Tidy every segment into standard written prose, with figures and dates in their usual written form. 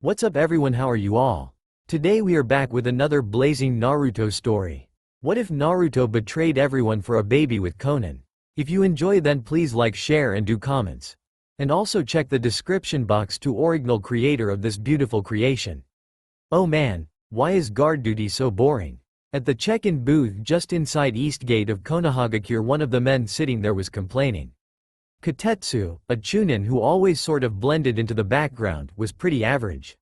What's up everyone, how are you all? Today we are back with another blazing Naruto story. What if Naruto betrayed everyone for a baby with Konan? If you enjoy then please like, share and do comments. And also check the description box to original creator of this beautiful creation. Oh man, why is guard duty so boring? At the check-in booth just inside East Gate of Konohagakure, one of the men sitting there was complaining. Kotetsu, a chunin who always sort of blended into the background, was pretty average.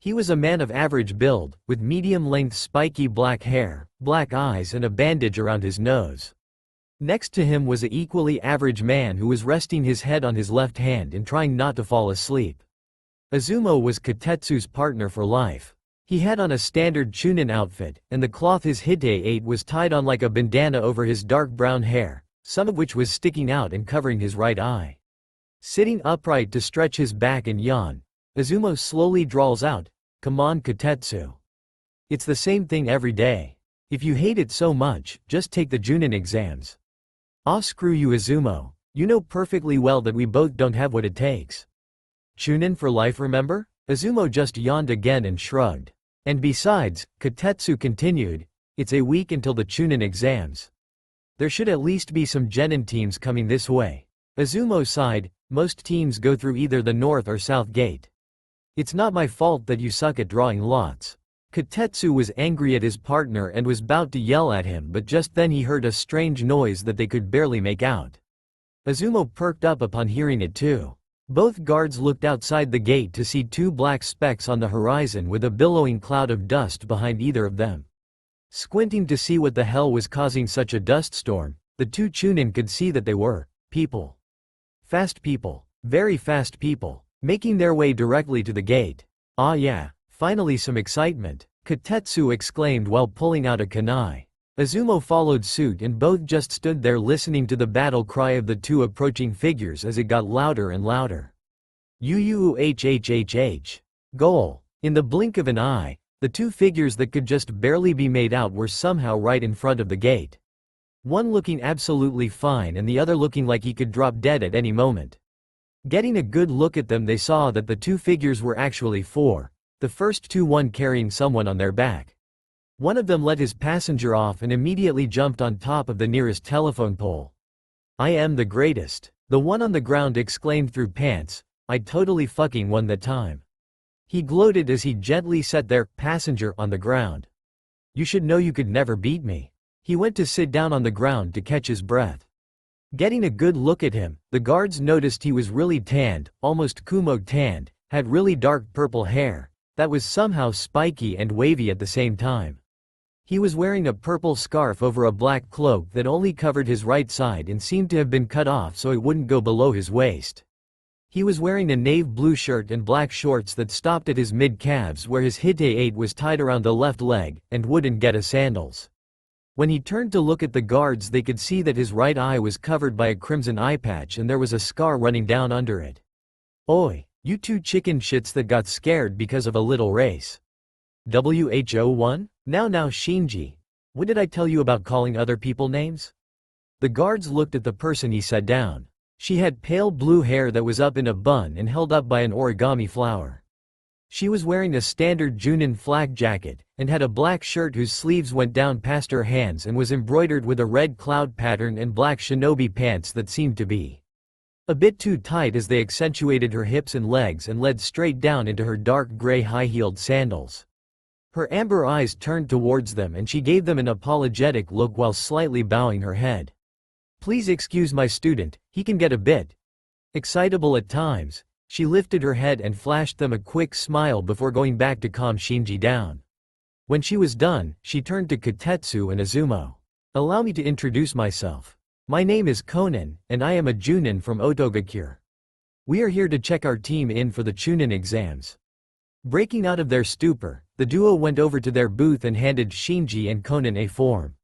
He was a man of average build, with medium-length spiky black hair, black eyes and a bandage around his nose. Next to him was an equally average man who was resting his head on his left hand and trying not to fall asleep. Izumo was Kotetsu's partner for life. He had on a standard chunin outfit, and the cloth his hite ate was tied on like a bandana over his dark brown hair, some of which was sticking out and covering his right eye. Sitting upright to stretch his back and yawn, Izumo slowly drawls out, "Come on Kotetsu. It's the same thing every day. If you hate it so much, just take the Junin exams." "Ah screw you Izumo, you know perfectly well that we both don't have what it takes." "Chunin for life remember?" Izumo just yawned again and shrugged. "And besides," Kotetsu continued, "it's a week until the Chunin exams. There should at least be some genin teams coming this way." Izumo sighed, "Most teams go through either the north or south gate. It's not my fault that you suck at drawing lots." Kotetsu was angry at his partner and was about to yell at him, but just then he heard a strange noise that they could barely make out. Izumo perked up upon hearing it too. Both guards looked outside the gate to see two black specks on the horizon with a billowing cloud of dust behind either of them. Squinting to see what the hell was causing such a dust storm, the two chunin could see that they were people. Fast people. Very fast people. Making their way directly to the gate. "Ah yeah, finally some excitement," Kotetsu exclaimed while pulling out a kunai. Izumo followed suit and both just stood there listening to the battle cry of the two approaching figures as it got louder and louder. "UUHHHH. Goal." In the blink of an eye, the two figures that could just barely be made out were somehow right in front of the gate. One looking absolutely fine and the other looking like he could drop dead at any moment. Getting a good look at them, they saw that the two figures were actually four, the first two one carrying someone on their back. One of them let his passenger off and immediately jumped on top of the nearest telephone pole. "I am the greatest," the one on the ground exclaimed through pants, "I totally fucking won that time." He gloated as he gently set their passenger on the ground. "You should know you could never beat me." He went to sit down on the ground to catch his breath. Getting a good look at him, the guards noticed he was really tanned, almost Kumo tanned, had really dark purple hair, that was somehow spiky and wavy at the same time. He was wearing a purple scarf over a black cloak that only covered his right side and seemed to have been cut off so it wouldn't go below his waist. He was wearing a navy blue shirt and black shorts that stopped at his mid-calves where his hite was tied around the left leg, and wooden geta sandals. When he turned to look at the guards, they could see that his right eye was covered by a crimson eye patch and there was a scar running down under it. "Oi, you two chicken shits that got scared because of a little race. WHO1? Now Shinji. What did I tell you about calling other people names?" The guards looked at the person he set down. She had pale blue hair that was up in a bun and held up by an origami flower. She was wearing a standard Junin flak jacket, and had a black shirt whose sleeves went down past her hands and was embroidered with a red cloud pattern, and black shinobi pants that seemed to be a bit too tight as they accentuated her hips and legs and led straight down into her dark gray high-heeled sandals. Her amber eyes turned towards them and she gave them an apologetic look while slightly bowing her head. "Please excuse my student, he can get a bit excitable at times." She lifted her head and flashed them a quick smile before going back to calm Shinji down. When she was done, she turned to Kotetsu and Izumo. "Allow me to introduce myself. My name is Konan, and I am a Junin from Otogakure. We are here to check our team in for the Chunin exams." Breaking out of their stupor, the duo went over to their booth and handed Shinji and Konan a form.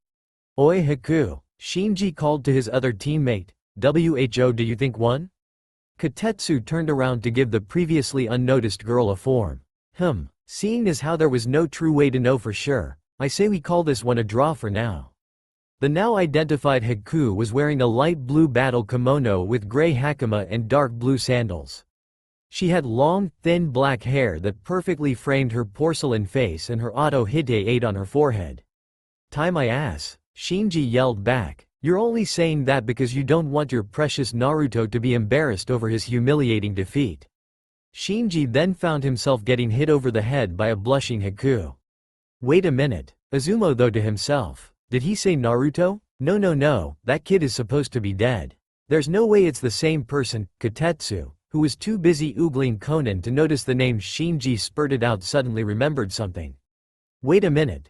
"Oi Haku," Shinji called to his other teammate, "WHO do you think won?" Kotetsu turned around to give the previously unnoticed girl a form. Seeing as how there was no true way to know for sure, I say we call this one a draw for now." The now identified Haku was wearing a light blue battle kimono with gray hakama and dark blue sandals. She had long, thin black hair that perfectly framed her porcelain face and her auto hite 8 on her forehead. "Tie my ass," Shinji yelled back. "You're only saying that because you don't want your precious Naruto to be embarrassed over his humiliating defeat." Shinji then found himself getting hit over the head by a blushing Haku. "Wait a minute," Izumo though to himself. "Did he say Naruto? No, that kid is supposed to be dead. There's no way it's the same person." Kotetsu, who was too busy oogling Konan to notice the name Shinji spurted out, suddenly remembered something. "Wait a minute.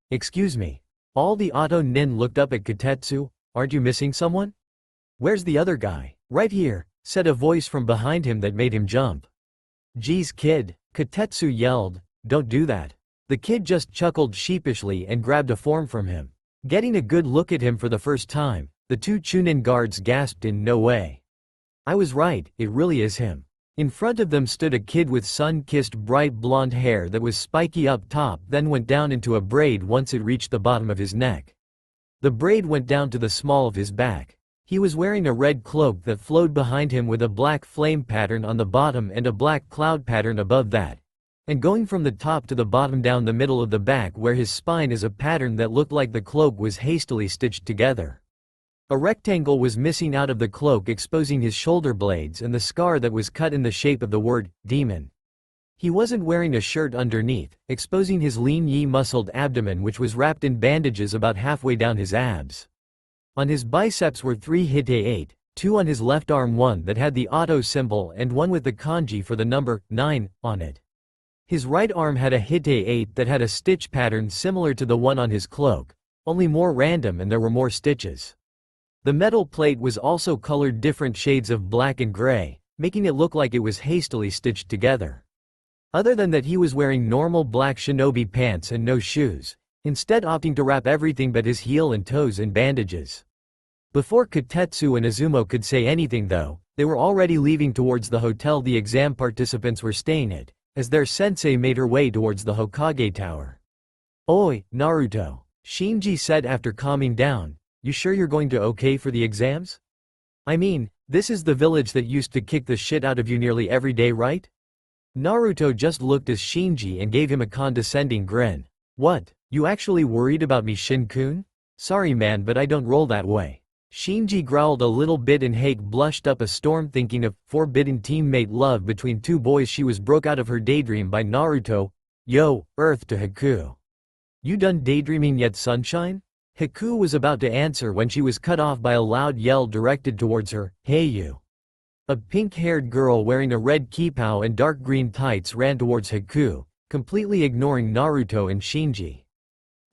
Excuse me." All the Auto Nin looked up at Kotetsu. "Aren't you missing someone?" "Where's the other guy?" "Right here," said a voice from behind him that made him jump. "Geez kid," Kotetsu yelled, "don't do that." The kid just chuckled sheepishly and grabbed a form from him. Getting a good look at him for the first time, the two Chunin guards gasped in no way. "I was right, it really is him." In front of them stood a kid with sun-kissed bright blonde hair that was spiky up top then went down into a braid once it reached the bottom of his neck. The braid went down to the small of his back. He was wearing a red cloak that flowed behind him with a black flame pattern on the bottom and a black cloud pattern above that. And going from the top to the bottom down the middle of the back where his spine is a pattern that looked like the cloak was hastily stitched together. A rectangle was missing out of the cloak, exposing his shoulder blades and the scar that was cut in the shape of the word demon. He wasn't wearing a shirt underneath, exposing his lean muscled abdomen which was wrapped in bandages about halfway down his abs. On his biceps were 3 hite 8, 2 on his left arm, one that had the auto symbol and one with the kanji for the number 9 on it. His right arm had a hite 8 that had a stitch pattern similar to the one on his cloak, only more random and there were more stitches. The metal plate was also colored different shades of black and gray, making it look like it was hastily stitched together. Other than that, he was wearing normal black shinobi pants and no shoes, instead opting to wrap everything but his heel and toes in bandages. Before Kotetsu and Izumo could say anything though, they were already leaving towards the hotel the exam participants were staying at, as their sensei made her way towards the Hokage tower. "Oi, Naruto," Shinji said after calming down. "You sure you're going to okay for the exams? I mean, this is the village that used to kick the shit out of you nearly every day, right?" Naruto just looked at Shinji and gave him a condescending grin. "What, you actually worried about me, Shin-kun? Sorry man, but I don't roll that way." Shinji growled a little bit and Hake blushed up a storm, thinking of forbidden teammate love between two boys she was broke out of her daydream by Naruto. "Yo, Earth to Haku. You done daydreaming yet, sunshine?" Haku was about to answer when she was cut off by a loud yell directed towards her. "Hey you!" A pink-haired girl wearing a red kippah and dark green tights ran towards Haku, completely ignoring Naruto and Shinji.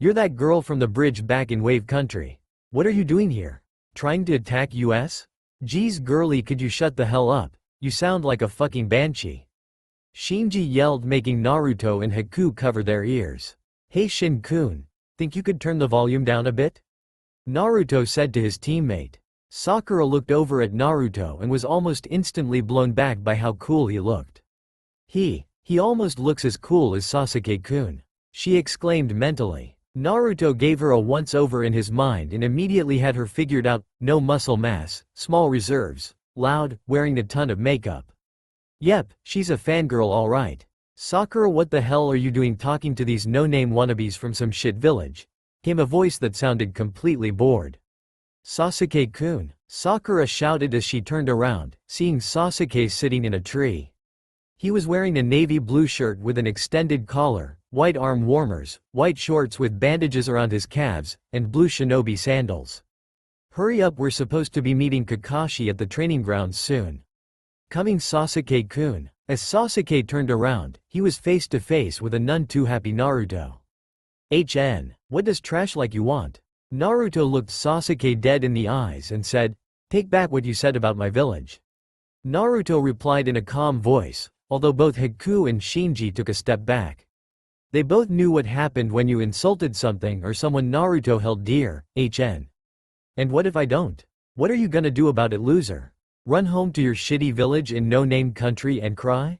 "You're that girl from the bridge back in Wave Country. What are you doing here? Trying to attack us? Geez girlie, could you shut the hell up? You sound like a fucking banshee." Shinji yelled, making Naruto and Haku cover their ears. "Hey Shin-kun. Think you could turn the volume down a bit?" Naruto said to his teammate. Sakura looked over at Naruto and was almost instantly blown back by how cool he looked. He almost looks as cool as Sasuke-kun," she exclaimed mentally. Naruto gave her a once-over in his mind and immediately had her figured out: no muscle mass, small reserves, loud, wearing a ton of makeup. Yep, she's a fangirl alright. "Sakura, what the hell are you doing talking to these no-name wannabes from some shit village?" came a voice that sounded completely bored. "Sasuke-kun," Sakura shouted as she turned around, seeing Sasuke sitting in a tree. He was wearing a navy blue shirt with an extended collar, white arm warmers, white shorts with bandages around his calves, and blue shinobi sandals. "Hurry up, we're supposed to be meeting Kakashi at the training grounds soon." "Coming Sasuke-kun." As Sasuke turned around, he was face to face with a none too happy Naruto. What does trash like you want?" Naruto looked Sasuke dead in the eyes and said, "Take back what you said about my village." Naruto replied in a calm voice, although both Haku and Shinji took a step back. They both knew what happened when you insulted something or someone Naruto held dear. "And what if I don't? What are you gonna do about it, loser? Run home to your shitty village in no-name country and cry?"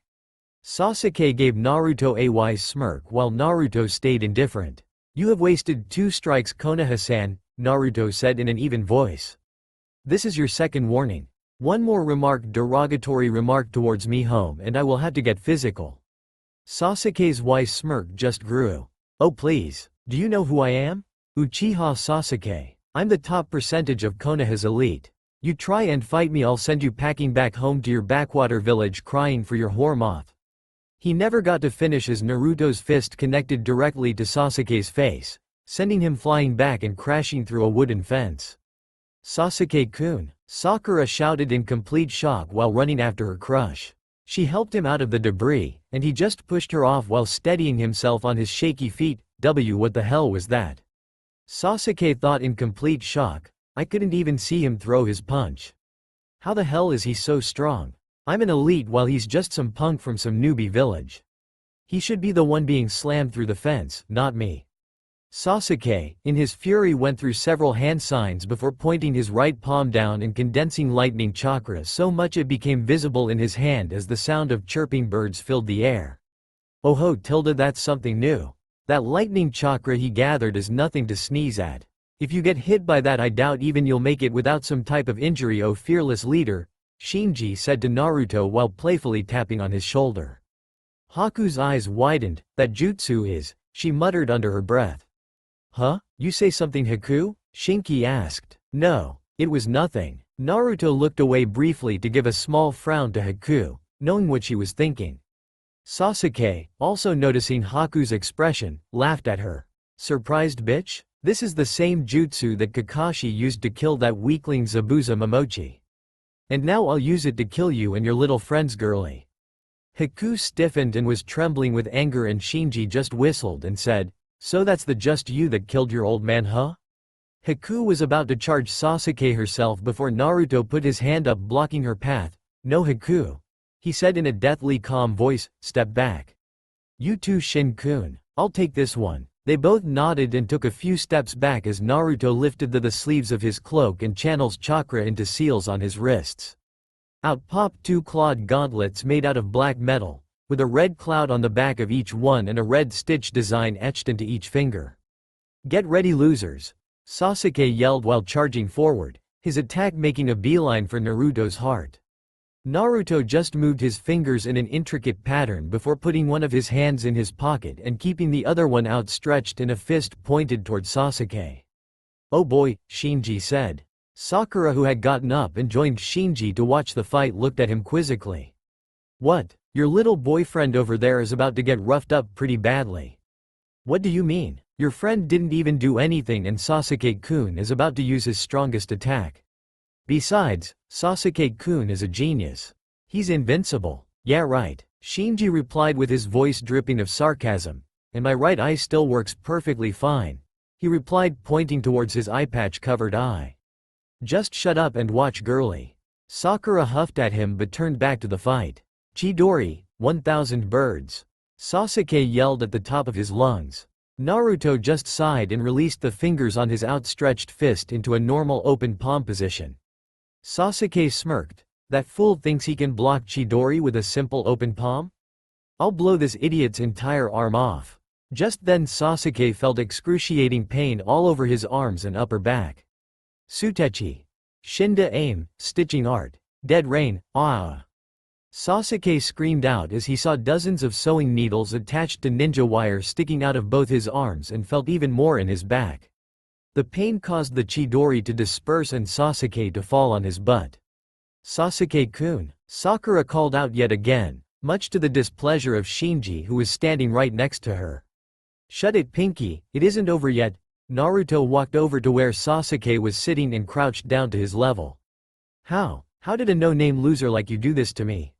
Sasuke gave Naruto a wise smirk while Naruto stayed indifferent. "You have wasted 2 strikes, Konoha-san," Naruto said in an even voice. "This is your second warning. One more derogatory remark towards me home and I will have to get physical. Sasuke's wise smirk just grew. Oh please, do you know who I am? Uchiha Sasuke. I'm the top percentage of Konoha's elite. You try and fight me, I'll send you packing back home to your backwater village crying for your whore moth. He never got to finish as Naruto's fist connected directly to Sasuke's face, sending him flying back and crashing through a wooden fence. Sasuke-kun, Sakura shouted in complete shock while running after her crush. She helped him out of the debris, and he just pushed her off while steadying himself on his shaky feet. What the hell was that? Sasuke thought in complete shock. I couldn't even see him throw his punch. How the hell is he so strong? I'm an elite while he's just some punk from some newbie village. He should be the one being slammed through the fence, not me. Sasuke, in his fury, went through several hand signs before pointing his right palm down and condensing lightning chakra so much it became visible in his hand as the sound of chirping birds filled the air. Oh ho, that's something new. That lightning chakra he gathered is nothing to sneeze at. If you get hit by that, I doubt even you'll make it without some type of injury, oh fearless leader, Shinji said to Naruto while playfully tapping on his shoulder. Haku's eyes widened. That jutsu is, she muttered under her breath. Huh? You say something, Haku? Shinki asked. No, it was nothing. Naruto looked away briefly to give a small frown to Haku, knowing what she was thinking. Sasuke, also noticing Haku's expression, laughed at her. Surprised bitch? This is the same jutsu that Kakashi used to kill that weakling Zabuza Momochi. And now I'll use it to kill you and your little friends, girly. Haku stiffened and was trembling with anger, and Shinji just whistled and said, so that's just you that killed your old man, huh? Haku was about to charge Sasuke herself before Naruto put his hand up blocking her path. No Haku, he said in a deathly calm voice, step back. You too, Shin-kun, I'll take this one. They both nodded and took a few steps back as Naruto lifted the sleeves of his cloak and channels chakra into seals on his wrists. Out popped two clawed gauntlets made out of black metal, with a red cloud on the back of each one and a red stitch design etched into each finger. Get ready, losers, Sasuke yelled while charging forward, his attack making a beeline for Naruto's heart. Naruto just moved his fingers in an intricate pattern before putting one of his hands in his pocket and keeping the other one outstretched in a fist pointed toward Sasuke. Oh boy, Shinji said. Sakura, who had gotten up and joined Shinji to watch the fight, looked at him quizzically. What? Your little boyfriend over there is about to get roughed up pretty badly. What do you mean? Your friend didn't even do anything and Sasuke-kun is about to use his strongest attack. Besides, Sasuke-kun is a genius. He's invincible. Yeah right, Shinji replied with his voice dripping of sarcasm. And my right eye still works perfectly fine. He replied, pointing towards his eye patch covered eye. Just shut up and watch, girly. Sakura huffed at him but turned back to the fight. Chidori, 1,000 birds. Sasuke yelled at the top of his lungs. Naruto just sighed and released the fingers on his outstretched fist into a normal open palm position. Sasuke smirked. That fool thinks he can block Chidori with a simple open palm? I'll blow this idiot's entire arm off. Just then Sasuke felt excruciating pain all over his arms and upper back. Sutechi. Shinda aim, stitching art. Dead rain, ah. Sasuke screamed out as he saw dozens of sewing needles attached to ninja wire sticking out of both his arms and felt even more in his back. The pain caused the Chidori to disperse and Sasuke to fall on his butt. Sasuke-kun, Sakura called out yet again, much to the displeasure of Shinji, who was standing right next to her. Shut it, Pinky, it isn't over yet. Naruto walked over to where Sasuke was sitting and crouched down to his level. How did a no-name loser like you do this to me?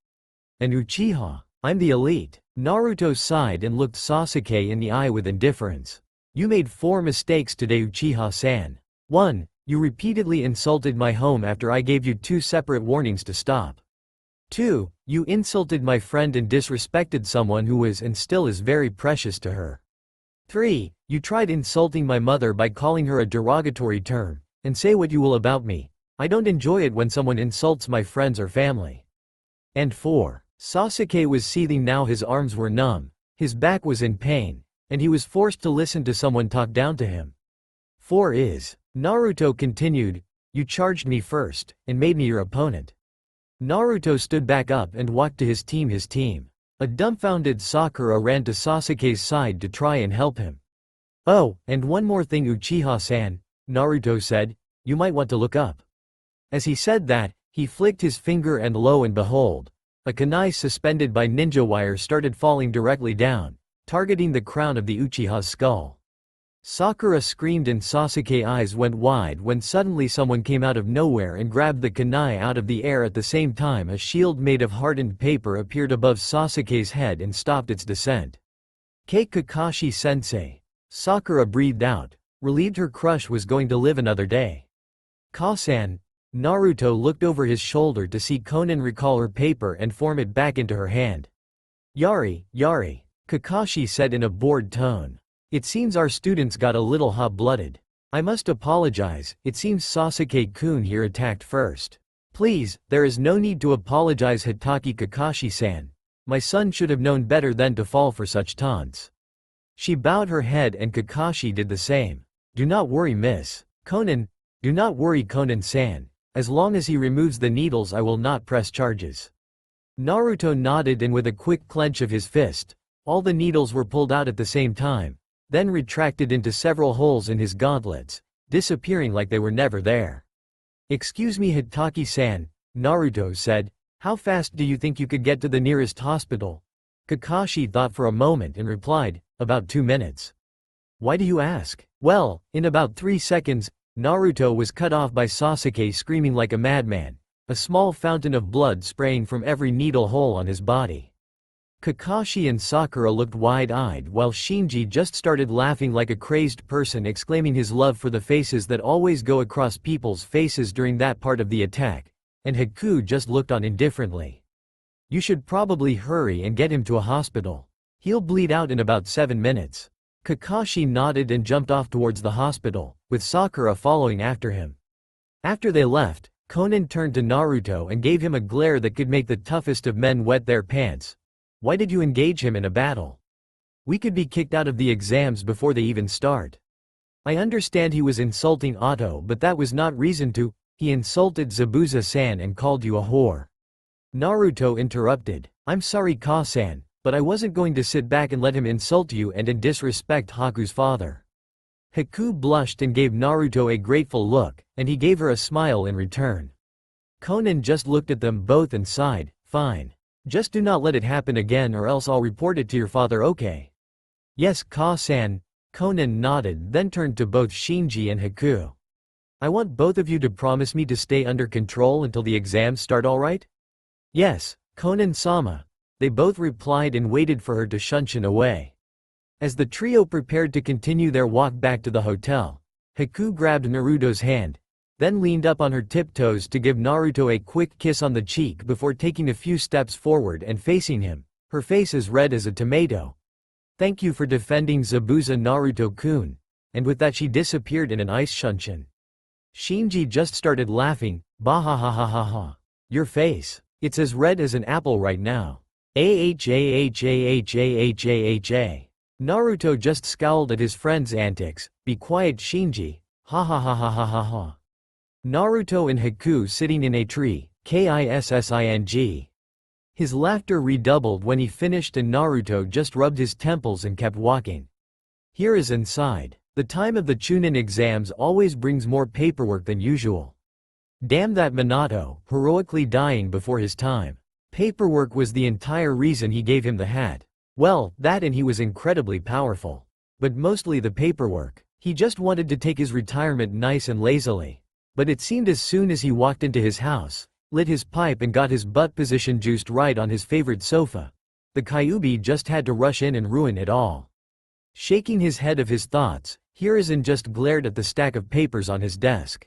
An Uchiha. I'm the elite. Naruto sighed and looked Sasuke in the eye with indifference. You made 4 mistakes today, Uchiha-san. 1. You repeatedly insulted my home after I gave you 2 separate warnings to stop. 2. You insulted my friend and disrespected someone who was and still is very precious to her. 3. You tried insulting my mother by calling her a derogatory term, and say what you will about me. I don't enjoy it when someone insults my friends or family. And 4. Sasuke was seething now, his arms were numb, his back was in pain, and he was forced to listen to someone talk down to him. 4 is, Naruto continued, you charged me first, and made me your opponent. Naruto stood back up and walked to his team. A dumbfounded Sakura ran to Sasuke's side to try and help him. "Oh, and one more thing, Uchiha-san," Naruto said, "you might want to look up." As he said that, he flicked his finger and lo and behold, a kunai suspended by ninja wire started falling directly down, targeting the crown of the Uchiha's skull. Sakura screamed and Sasuke's eyes went wide when suddenly someone came out of nowhere and grabbed the kunai out of the air. At the same time, a shield made of hardened paper appeared above Sasuke's head and stopped its descent. Kakashi-sensei. Sakura breathed out, relieved her crush was going to live another day. "Ka-san." Naruto looked over his shoulder to see Konan recall her paper and form it back into her hand. Yari, Kakashi said in a bored tone. "It seems our students got a little hot-blooded. I must apologize, it seems Sasuke-kun here attacked first." "Please, there is no need to apologize, Hitaki Kakashi-san. My son should have known better than to fall for such taunts." She bowed her head and Kakashi did the same. "Do not worry, Miss Konan. Do not worry, Konan-san. As long as he removes the needles I will not press charges." Naruto nodded and with a quick clench of his fist, all the needles were pulled out at the same time, then retracted into several holes in his gauntlets, disappearing like they were never there. "Excuse me, Hitaki-san," Naruto said, "how fast do you think you could get to the nearest hospital?" Kakashi thought for a moment and replied, "About 2 minutes." "Why do you ask?" "Well, in about 3 seconds, Naruto was cut off by Sasuke screaming like a madman, a small fountain of blood spraying from every needle hole on his body. Kakashi and Sakura looked wide-eyed while Shinji just started laughing like a crazed person, exclaiming his love for the faces that always go across people's faces during that part of the attack, and Haku just looked on indifferently. "You should probably hurry and get him to a hospital. He'll bleed out in about 7 minutes." Kakashi nodded and jumped off towards the hospital, with Sakura following after him. After they left, Konan turned to Naruto and gave him a glare that could make the toughest of men wet their pants. "Why did you engage him in a battle? We could be kicked out of the exams before they even start." "I understand he was insulting Otto, but that was not reason to. He insulted Zabuza-san and called you a whore." Naruto interrupted. "I'm sorry, Ka-san, but I wasn't going to sit back and let him insult you and disrespect Haku's father." Haku blushed and gave Naruto a grateful look, and he gave her a smile in return. Konan just looked at them both and sighed, "Fine. Just do not let it happen again or else I'll report it to your father, okay?" "Yes, Ka-san." Konan nodded, then turned to both Shinji and Haku. "I want both of you to promise me to stay under control until the exams start, alright?" "Yes, Konan-sama." They both replied and waited for her to shunshin away. As the trio prepared to continue their walk back to the hotel, Haku grabbed Naruto's hand, then leaned up on her tiptoes to give Naruto a quick kiss on the cheek before taking a few steps forward and facing him, her face as red as a tomato. "Thank you for defending Zabuza, Naruto-kun," and with that she disappeared in an ice shunshin. Shinji just started laughing, "Bahahahaha. Your face. It's as red as an apple right now. Ahahahahahah. Naruto just scowled at his friend's antics. "Be quiet, Shinji. Ha ha ha ha ha ha ha." Naruto and Haku sitting in a tree, kissing. His laughter redoubled when he finished and Naruto just rubbed his temples and kept walking. Here is inside. The time of the Chunin exams always brings more paperwork than usual. Damn that Minato, heroically dying before his time. Paperwork was the entire reason he gave him the hat. Well, that and he was incredibly powerful. But mostly the paperwork. He just wanted to take his retirement nice and lazily. But it seemed as soon as he walked into his house, lit his pipe and got his butt position juiced right on his favorite sofa, the Kyuubi just had to rush in and ruin it all. Shaking his head of his thoughts, Hiruzen just glared at the stack of papers on his desk.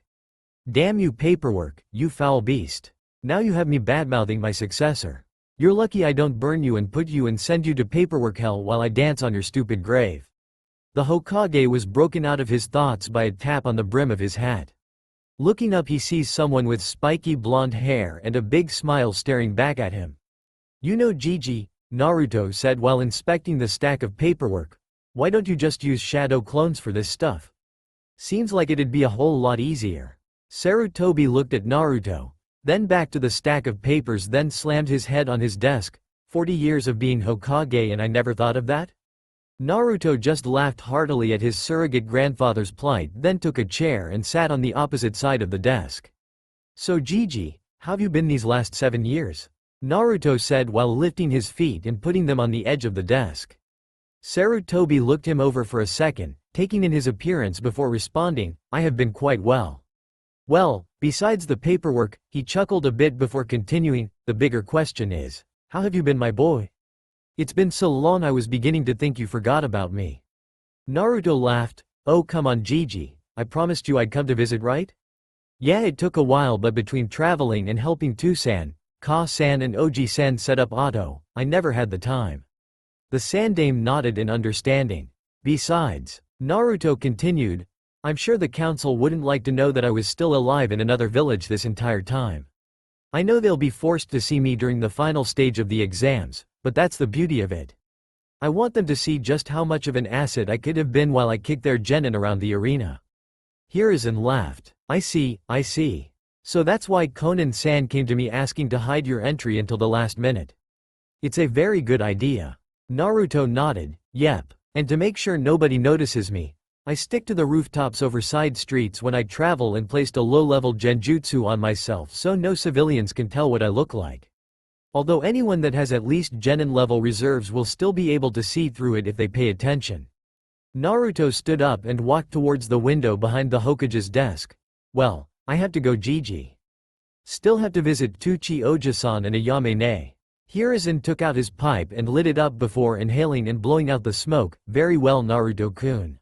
"Damn you, paperwork, you foul beast. Now you have me badmouthing my successor. You're lucky I don't burn you and put you and send you to paperwork hell while I dance on your stupid grave." The Hokage was broken out of his thoughts by a tap on the brim of his hat. Looking up, he sees someone with spiky blonde hair and a big smile staring back at him. "You know, Gigi," Naruto said while inspecting the stack of paperwork, "why don't you just use shadow clones for this stuff? Seems like it'd be a whole lot easier." Sarutobi looked at Naruto, Then back to the stack of papers, then slammed his head on his desk. 40 years of being Hokage and I never thought of that? Naruto just laughed heartily at his surrogate grandfather's plight, then took a chair and sat on the opposite side of the desk. So Gigi, how have you been these last 7 years? Naruto said while lifting his feet and putting them on the edge of the desk. Sarutobi looked him over for a second, taking in his appearance before responding, I have been quite well. Well, besides the paperwork, he chuckled a bit before continuing, the bigger question is, how have you been, my boy? It's been so long I was beginning to think you forgot about me. Naruto laughed, oh come on Gigi, I promised you I'd come to visit, right? Yeah, it took a while, but between traveling and helping Tusan, Ka-san and Oji-san set up Auto, I never had the time. The Sandame nodded in understanding. Besides, Naruto continued, I'm sure the council wouldn't like to know that I was still alive in another village this entire time. I know they'll be forced to see me during the final stage of the exams, but that's the beauty of it. I want them to see just how much of an asset I could have been while I kicked their genin around the arena. Hiruzen laughed. I see. So that's why Konan-san came to me asking to hide your entry until the last minute. It's a very good idea. Naruto nodded, yep, and to make sure nobody notices me, I stick to the rooftops over side streets when I travel and placed a low-level genjutsu on myself so no civilians can tell what I look like. Although anyone that has at least genin-level reserves will still be able to see through it if they pay attention. Naruto stood up and walked towards the window behind the Hokage's desk. Well, I have to go Gigi. Still have to visit Tuchi Oji-san and Ayame-ne. Hiruzen took out his pipe and lit it up before inhaling and blowing out the smoke. Very well Naruto-kun.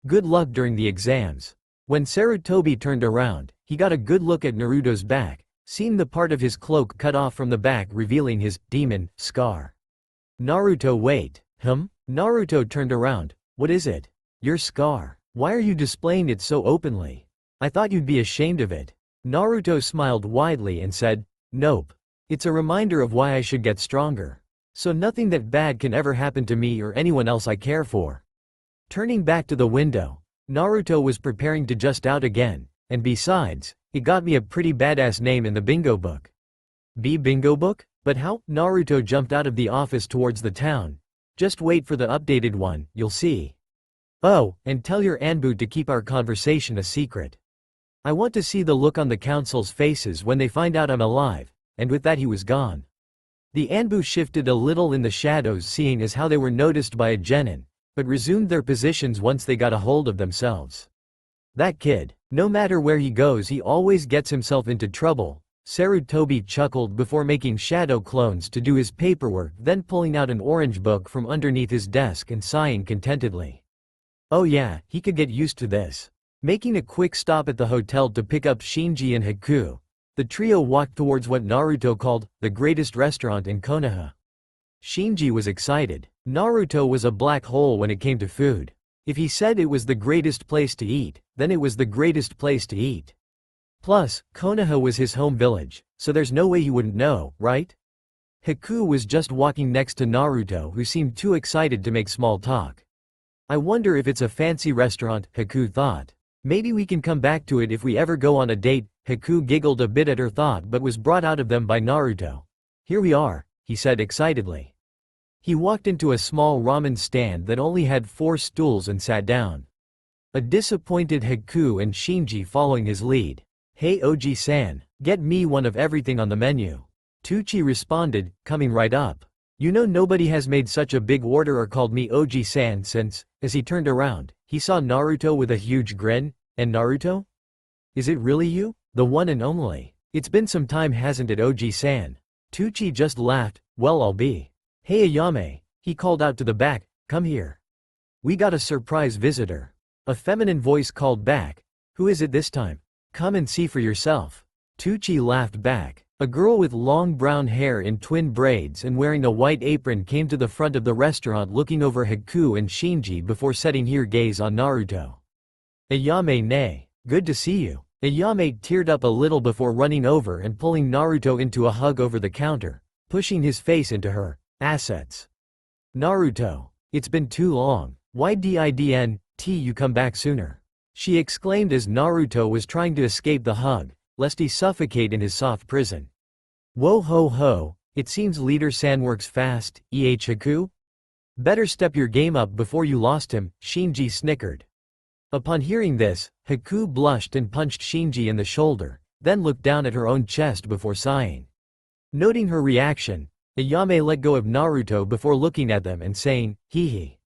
Good luck during the exams. When Sarutobi turned around, he got a good look at Naruto's back, seeing the part of his cloak cut off from the back revealing his demon scar. Naruto wait, Naruto turned around. What is it? Your scar. Why are you displaying it so openly? I thought you'd be ashamed of it. Naruto smiled widely and said, nope. It's a reminder of why I should get stronger. So nothing that bad can ever happen to me or anyone else I care for. Turning back to the window, Naruto was preparing to just out again, and besides, it got me a pretty badass name in the bingo book. Bingo book? But how? Naruto jumped out of the office towards the town. Just wait for the updated one, you'll see. Oh, and tell your Anbu to keep our conversation a secret. I want to see the look on the council's faces when they find out I'm alive, and with that he was gone. The Anbu shifted a little in the shadows seeing as how they were noticed by a genin, but resumed their positions once they got a hold of themselves. That kid, no matter where he goes he always gets himself into trouble. Sarutobi chuckled before making shadow clones to do his paperwork, then pulling out an orange book from underneath his desk and sighing contentedly. Oh yeah, he could get used to this. Making a quick stop at the hotel to pick up Shinji and Haku, the trio walked towards what Naruto called the greatest restaurant in Konoha. Shinji was excited. Naruto was a black hole when it came to food. If he said it was the greatest place to eat, then it was the greatest place to eat. Plus, Konoha was his home village, so there's no way he wouldn't know, right? Haku was just walking next to Naruto, who seemed too excited to make small talk. I wonder if it's a fancy restaurant, Haku thought. Maybe we can come back to it if we ever go on a date. Haku giggled a bit at her thought but was brought out of them by Naruto. Here we are, he said excitedly. He walked into a small ramen stand that only had 4 stools and sat down. A disappointed Haku and Shinji following his lead. Hey Oji-san, get me one of everything on the menu. Tuchi responded, coming right up. You know nobody has made such a big order or called me Oji-san since, as he turned around, he saw Naruto with a huge grin, and Naruto? Is it really you? The one and only. It's been some time hasn't it Oji-san? Tuchi just laughed, well I'll be. Hey Ayame, he called out to the back, come here. We got a surprise visitor. A feminine voice called back. Who is it this time? Come and see for yourself. Tuchi laughed back. A girl with long brown hair in twin braids and wearing a white apron came to the front of the restaurant looking over Haku and Shinji before setting her gaze on Naruto. Ayame-ne, good to see you. Ayame teared up a little before running over and pulling Naruto into a hug over the counter, pushing his face into her assets. Naruto, it's been too long. Why didn't you come back sooner? She exclaimed as Naruto was trying to escape the hug, lest he suffocate in his soft prison. Whoa ho ho, it seems Leader-san works fast, Haku? Better step your game up before you lost him, Shinji snickered. Upon hearing this, Haku blushed and punched Shinji in the shoulder, then looked down at her own chest before sighing. Noting her reaction, Ayame let go of Naruto before looking at them and saying, hee hee.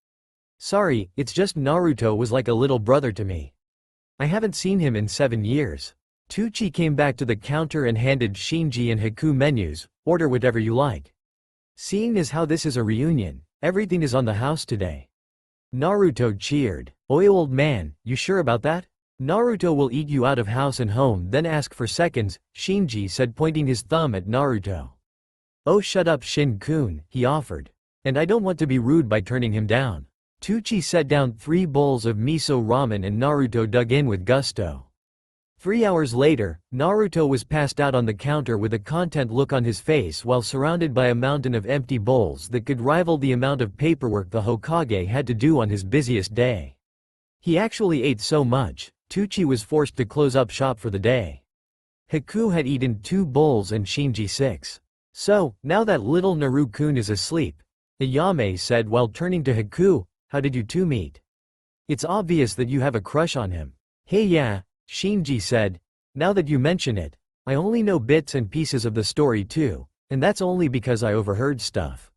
Sorry, it's just Naruto was like a little brother to me. I haven't seen him in 7 years. Tucci came back to the counter and handed Shinji and Haku menus, order whatever you like. Seeing as how this is a reunion, everything is on the house today. Naruto cheered. Oi old man, you sure about that? Naruto will eat you out of house and home then ask for seconds, Shinji said pointing his thumb at Naruto. Oh shut up Shin-kun, he offered. And I don't want to be rude by turning him down. Tucci set down 3 bowls of miso ramen and Naruto dug in with gusto. 3 hours later, Naruto was passed out on the counter with a content look on his face while surrounded by a mountain of empty bowls that could rival the amount of paperwork the Hokage had to do on his busiest day. He actually ate so much, Tucci was forced to close up shop for the day. Haku had eaten 2 bowls and Shinji 6. So, now that little Naru-kun is asleep, Ayame said while turning to Haku, how did you two meet? It's obvious that you have a crush on him. Hey yeah, Shinji said, now that you mention it, I only know bits and pieces of the story too, and that's only because I overheard stuff.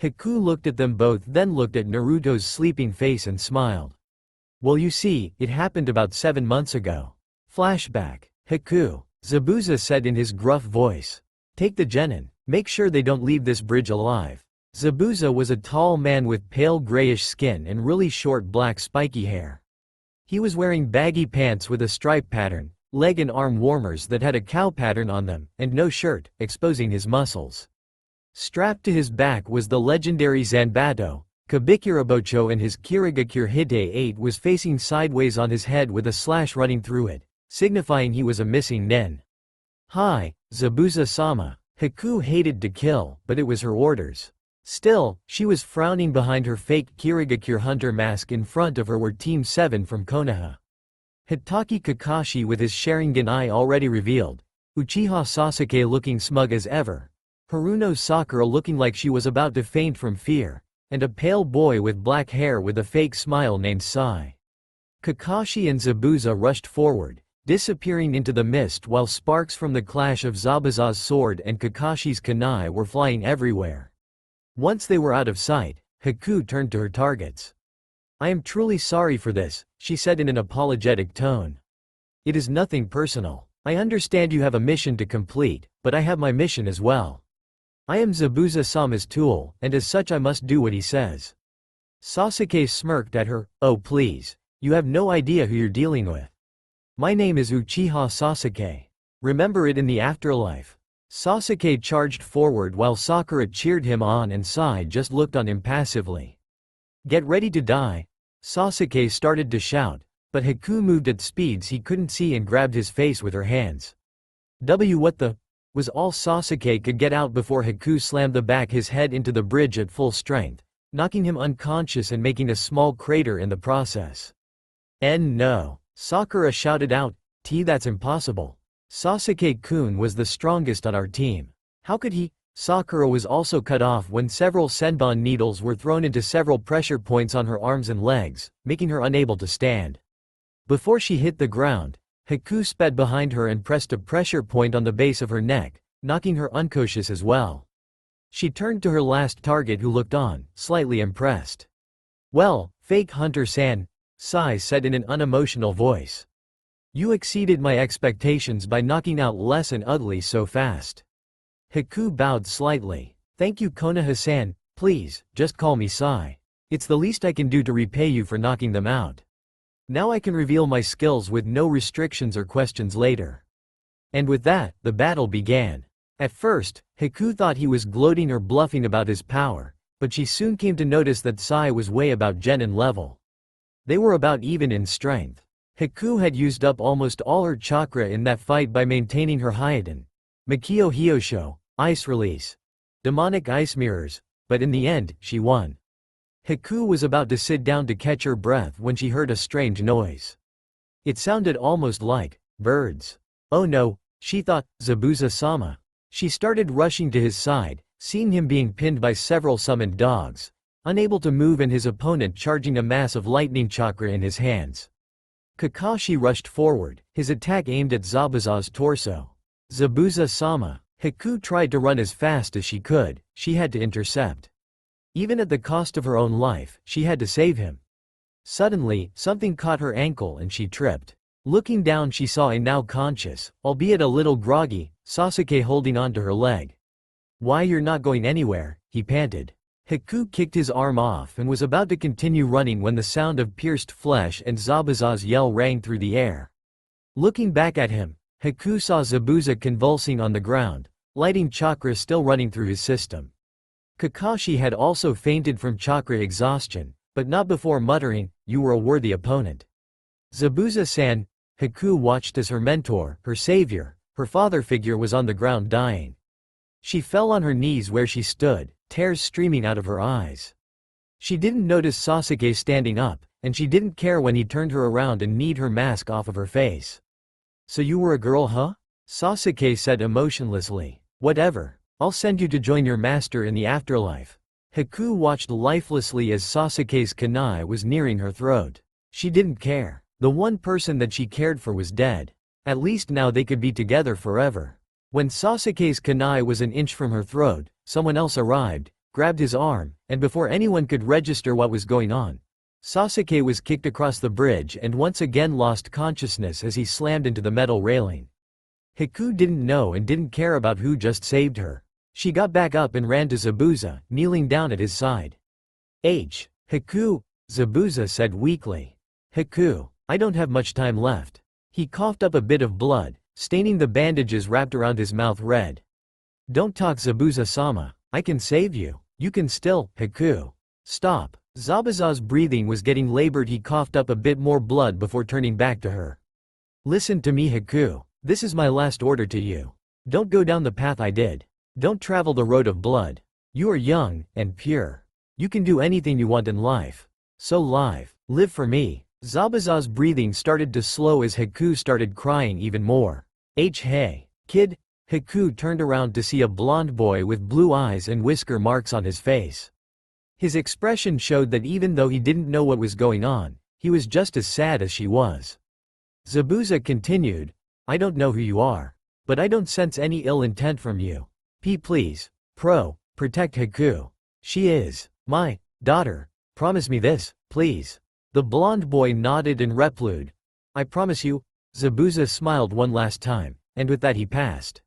Haku looked at them both then looked at Naruto's sleeping face and smiled. Well you see, it happened about 7 months ago. Flashback. Haku, Zabuza said in his gruff voice. Take the genin, make sure they don't leave this bridge alive. Zabuza was a tall man with pale grayish skin and really short black spiky hair. He was wearing baggy pants with a stripe pattern, leg and arm warmers that had a cow pattern on them, and no shirt, exposing his muscles. Strapped to his back was the legendary Zanbato. Kabikirabocho and his Kirigakure Hite 8 was facing sideways on his head with a slash running through it, signifying he was a missing nen. Hi, Zabuza-sama. Haku hated to kill, but it was her orders. Still, she was frowning behind her fake Kirigakure hunter mask. In front of her were Team 7 from Konoha. Hitaki Kakashi with his Sharingan eye already revealed, Uchiha Sasuke looking smug as ever, Haruno Sakura looking like she was about to faint from fear, and a pale boy with black hair with a fake smile named Sai. Kakashi and Zabuza rushed forward, disappearing into the mist while sparks from the clash of Zabuza's sword and Kakashi's kunai were flying everywhere. Once they were out of sight, Haku turned to her targets. I am truly sorry for this, she said in an apologetic tone. It is nothing personal. I understand you have a mission to complete, but I have my mission as well. I am Zabuza-sama's tool, and as such I must do what he says. Sasuke smirked at her, oh please, you have no idea who you're dealing with. My name is Uchiha Sasuke. Remember it in the afterlife. Sasuke charged forward while Sakura cheered him on and Sai just looked on impassively. Get ready to die. Sasuke started to shout, but Haku moved at speeds he couldn't see and grabbed his face with her hands. What the? Was all Sasuke could get out before Haku slammed his head into the bridge at full strength, knocking him unconscious and making a small crater in the process. No. Sakura shouted out, that's impossible. Sasuke-kun was the strongest on our team. How could he? Sakura was also cut off when several senbon needles were thrown into several pressure points on her arms and legs, making her unable to stand. Before she hit the ground, Haku sped behind her and pressed a pressure point on the base of her neck, knocking her unconscious as well. She turned to her last target who looked on, slightly impressed. Well, fake Hunter-san, Sai said in an unemotional voice. You exceeded my expectations by knocking out less and ugly so fast. Haku bowed slightly. Thank you Konoha-san, please, just call me Sai. It's the least I can do to repay you for knocking them out. Now I can reveal my skills with no restrictions or questions later. And with that, the battle began. At first, Haku thought he was gloating or bluffing about his power, but she soon came to notice that Sai was way about genin level. They were about even in strength. Haku had used up almost all her chakra in that fight by maintaining her Hyoden, Makio Hyosho, ice release, demonic ice mirrors, but in the end, she won. Haku was about to sit down to catch her breath when she heard a strange noise. It sounded almost like birds. Oh no, She thought, Zabuza-sama. She started rushing to his side, seeing him being pinned by several summoned dogs, unable to move and his opponent charging a mass of lightning chakra in his hands. Kakashi rushed forward, his attack aimed at Zabuza's torso. Zabuza-sama. Haku tried to run as fast as she could, she had to intercept. Even at the cost of her own life, she had to save him. Suddenly, something caught her ankle and she tripped. Looking down she saw a now conscious, albeit a little groggy, Sasuke holding onto her leg. "Why, you're not going anywhere," he panted. Haku kicked his arm off and was about to continue running when the sound of pierced flesh and Zabuza's yell rang through the air. Looking back at him, Haku saw Zabuza convulsing on the ground, lighting chakra still running through his system. Kakashi had also fainted from chakra exhaustion, but not before muttering, "You were a worthy opponent." Zabuza-san. Haku watched as her mentor, her savior, her father figure was on the ground dying. She fell on her knees where she stood, tears streaming out of her eyes. She didn't notice Sasuke standing up, and she didn't care when he turned her around and kneed her mask off of her face. "So you were a girl, huh?" Sasuke said emotionlessly. "Whatever. I'll send you to join your master in the afterlife." Haku watched lifelessly as Sasuke's kunai was nearing her throat. She didn't care. The one person that she cared for was dead. At least now they could be together forever. When Sasuke's kunai was an inch from her throat, someone else arrived, grabbed his arm, and before anyone could register what was going on, Sasuke was kicked across the bridge and once again lost consciousness as he slammed into the metal railing. Haku didn't know and didn't care about who just saved her. She got back up and ran to Zabuza, kneeling down at his side. Haku," Zabuza said weakly. "Haku, I don't have much time left." He coughed up a bit of blood, staining the bandages wrapped around his mouth red. "Don't talk, Zabuza-sama. I can save you. You can still, Haku." "Stop." Zabuza's breathing was getting labored. He coughed up a bit more blood before turning back to her. "Listen to me, Haku. This is my last order to you. Don't go down the path I did. Don't travel the road of blood. You are young and pure. You can do anything you want in life. So live for me." Zabuza's breathing started to slow as Haku started crying even more. Hey, kid." Haku turned around to see a blond boy with blue eyes and whisker marks on his face. His expression showed that even though he didn't know what was going on, he was just as sad as she was. Zabuza continued, "I don't know who you are, but I don't sense any ill intent from you. Please, protect Haku. She is my daughter. Promise me this, please." The blond boy nodded and replied, "I promise you." Zabuza smiled one last time, and with that he passed.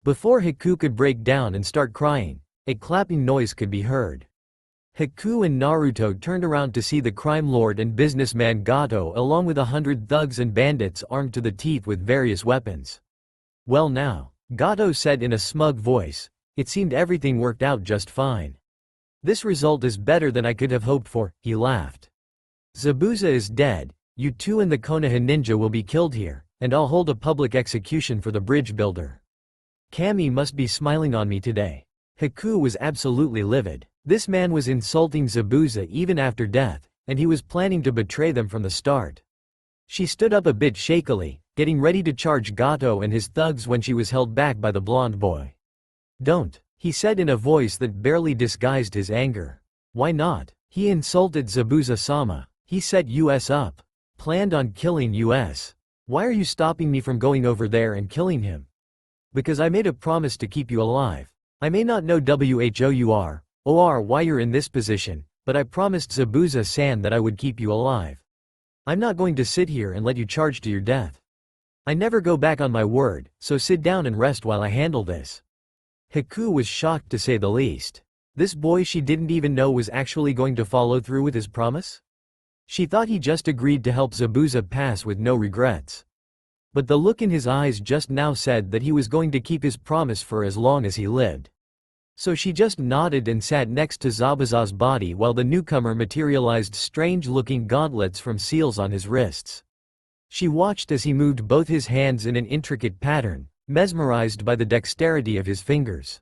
Before Haku could break down and start crying, a clapping noise could be heard. Haku and Naruto turned around to see the crime lord and businessman Gato along with 100 thugs and bandits armed to the teeth with various weapons. "Well now," Gato said in a smug voice, "it seemed everything worked out just fine. This result is better than I could have hoped for," he laughed. "Zabuza is dead, you two and the Konoha ninja will be killed here, and I'll hold a public execution for the bridge builder. Kami must be smiling on me today." Haku was absolutely livid. This man was insulting Zabuza even after death, and he was planning to betray them from the start. She stood up a bit shakily, getting ready to charge Gato and his thugs when she was held back by the blond boy. "Don't," he said in a voice that barely disguised his anger. "Why not? He insulted Zabuza-sama. He set us up. Planned on killing us. Why are you stopping me from going over there and killing him?" "Because I made a promise to keep you alive. I may not know why you're in this position, but I promised Zabuza-san that I would keep you alive. I'm not going to sit here and let you charge to your death. I never go back on my word, so sit down and rest while I handle this." Haku was shocked to say the least. This boy she didn't even know was actually going to follow through with his promise? She thought he just agreed to help Zabuza pass with no regrets. But the look in his eyes just now said that he was going to keep his promise for as long as he lived. So she just nodded and sat next to Zabuza's body while the newcomer materialized strange-looking gauntlets from seals on his wrists. She watched as he moved both his hands in an intricate pattern, mesmerized by the dexterity of his fingers.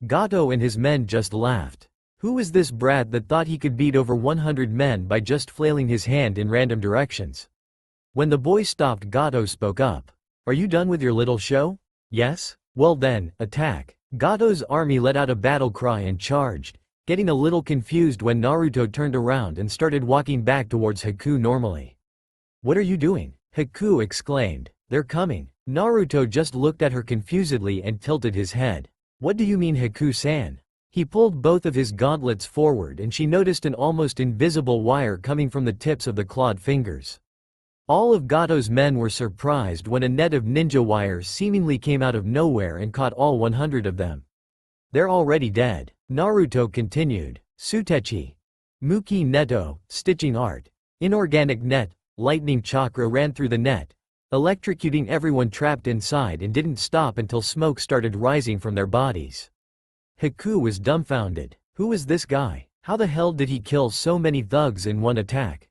Gato and his men just laughed. Who was this brat that thought he could beat over 100 men by just flailing his hand in random directions? When the boy stopped, Gato spoke up. Are you done with your little show? Yes? Well then, attack. Gato's army let out a battle cry and charged, getting a little confused when Naruto turned around and started walking back towards Haku normally. What are you doing? Haku exclaimed. They're coming. Naruto just looked at her confusedly and tilted his head. What do you mean, Haku-san? He pulled both of his gauntlets forward and she noticed an almost invisible wire coming from the tips of the clawed fingers. All of Gato's men were surprised when a net of ninja wires seemingly came out of nowhere and caught all 100 of them. They're already dead. Naruto continued. Sutechi. Muki Neto, stitching art. Inorganic net, lightning chakra ran through the net, electrocuting everyone trapped inside and didn't stop until smoke started rising from their bodies. Haku was dumbfounded. Who was this guy? How the hell did he kill so many thugs in one attack?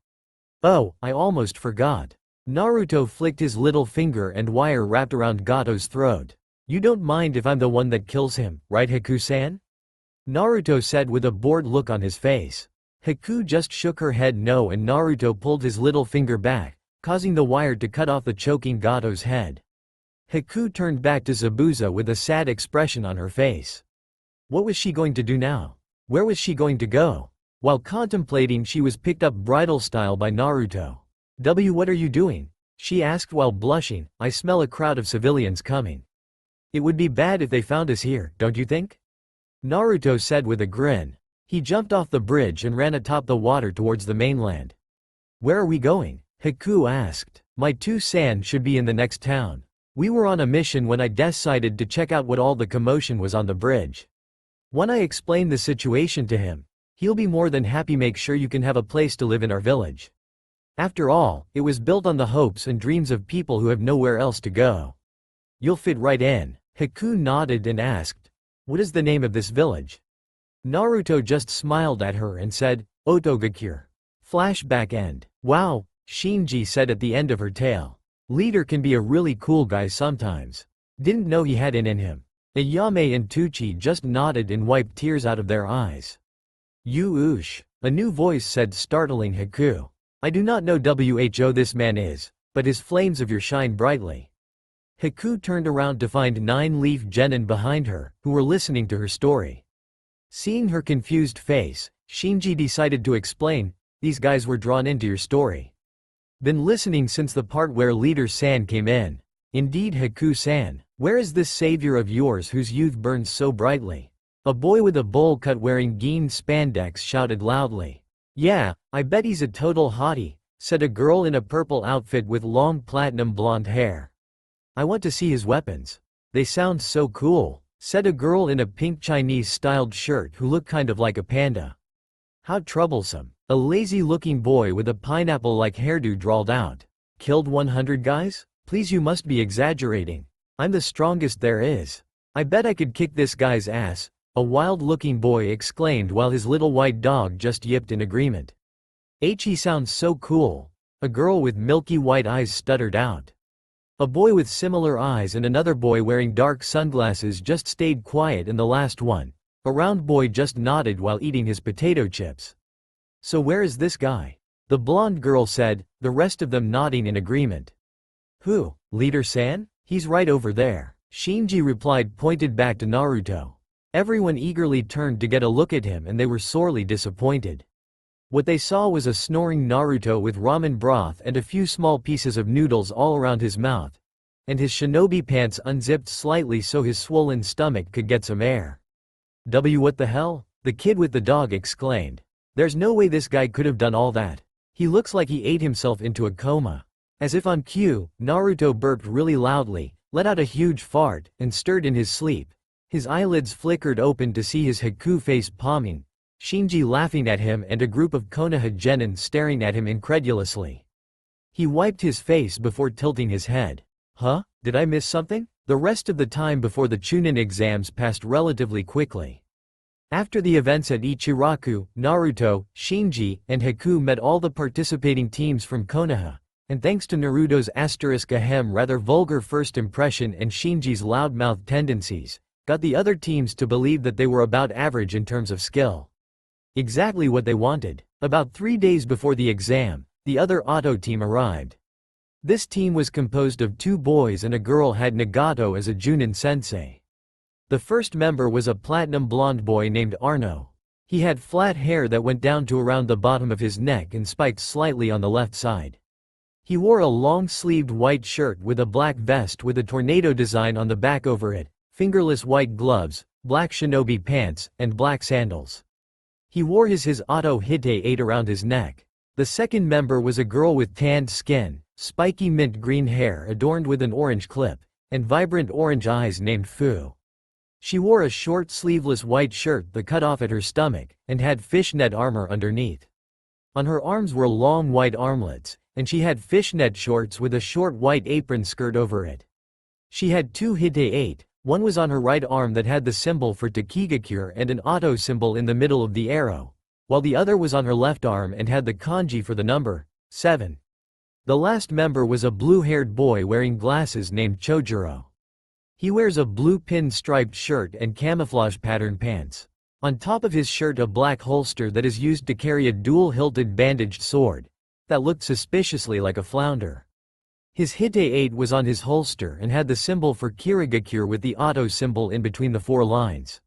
Oh, I almost forgot. Naruto flicked his little finger and wire wrapped around Gato's throat. You don't mind if I'm the one that kills him, right, Haku-san? Naruto said with a bored look on his face. Haku just shook her head no, and Naruto pulled his little finger back, causing the wire to cut off the choking Gato's head. Haku turned back to Zabuza with a sad expression on her face. What was she going to do now? Where was she going to go? While contemplating, she was picked up bridal style by Naruto. What are you doing? She asked while blushing. I smell a crowd of civilians coming. It would be bad if they found us here, don't you think? Naruto said with a grin. He jumped off the bridge and ran atop the water towards the mainland. Where are we going? Haku asked. My 2-san should be in the next town. We were on a mission when I decided to check out what all the commotion was on the bridge. When I explained the situation to him, he'll be more than happy make sure you can have a place to live in our village. After all, it was built on the hopes and dreams of people who have nowhere else to go. You'll fit right in. Haku nodded and asked, what is the name of this village? Naruto just smiled at her and said, Otogakure. Flashback end. Wow, Shinji said at the end of her tale. Leader can be a really cool guy sometimes. Didn't know he had it in him. Ayame and Tucci just nodded and wiped tears out of their eyes. You oosh. A new voice said, startling Haku. I do not know who this man is, but his flames of your shine brightly. Haku turned around to find 9-leaf genin behind her, who were listening to her story. Seeing her confused face, Shinji decided to explain, these guys were drawn into your story. Been listening since the part where Leader San came in. Indeed, Haku-san. Where is this savior of yours whose youth burns so brightly? A boy with a bowl cut wearing geen spandex shouted loudly. Yeah, I bet he's a total hottie, said a girl in a purple outfit with long platinum blonde hair. I want to see his weapons. They sound so cool, said a girl in a pink Chinese-styled shirt who looked kind of like a panda. How troublesome. A lazy-looking boy with a pineapple-like hairdo drawled out. Killed 100 guys? Please, you must be exaggerating. I'm the strongest there is. I bet I could kick this guy's ass, a wild-looking boy exclaimed while his little white dog just yipped in agreement. He sounds so cool. A girl with milky white eyes stuttered out. A boy with similar eyes and another boy wearing dark sunglasses just stayed quiet, and the last one, a round boy, just nodded while eating his potato chips. So where is this guy? The blonde girl said, the rest of them nodding in agreement. Who? Leader San? He's right over there. Shinji replied, pointed back to Naruto. Everyone eagerly turned to get a look at him, and they were sorely disappointed. What they saw was a snoring Naruto with ramen broth and a few small pieces of noodles all around his mouth, and his shinobi pants unzipped slightly so his swollen stomach could get some air. What the hell? The kid with the dog exclaimed. There's no way this guy could have done all that. He looks like he ate himself into a coma. As if on cue, Naruto burped really loudly, let out a huge fart, and stirred in his sleep. His eyelids flickered open to see his Haku face palming, Shinji laughing at him and a group of Konoha genin staring at him incredulously. He wiped his face before tilting his head. Huh? Did I miss something? The rest of the time before the Chunin exams passed relatively quickly. After the events at Ichiraku, Naruto, Shinji, and Haku met all the participating teams from Konoha, and thanks to Naruto's rather vulgar first impression and Shinji's loudmouth tendencies, got the other teams to believe that they were about average in terms of skill. Exactly what they wanted. About 3 days before the exam, the other Auto team arrived. This team was composed of 2 boys and a girl had Nagato as a Junin sensei. The first member was a platinum blonde boy named Arno. He had flat hair that went down to around the bottom of his neck and spiked slightly on the left side. He wore a long-sleeved white shirt with a black vest with a tornado design on the back over it, fingerless white gloves, black shinobi pants, and black sandals. He wore his Auto Hite 8 around his neck. The second member was a girl with tanned skin, spiky mint green hair adorned with an orange clip, and vibrant orange eyes named Fu. She wore a short sleeveless white shirt that cut off at her stomach, and had fishnet armor underneath. On her arms were long white armlets, and she had fishnet shorts with a short white apron skirt over it. She had 2 Hite 8, one was on her right arm that had the symbol for Takigakure and an auto symbol in the middle of the arrow, while the other was on her left arm and had the kanji for the number 7. The last member was a blue-haired boy wearing glasses named Chojuro. He wears a blue pin-striped shirt and camouflage pattern pants. On top of his shirt a black holster that is used to carry a dual-hilted bandaged sword that looked suspiciously like a flounder. His Hite 8 was on his holster and had the symbol for Kirigakure with the auto symbol in between the 4 lines.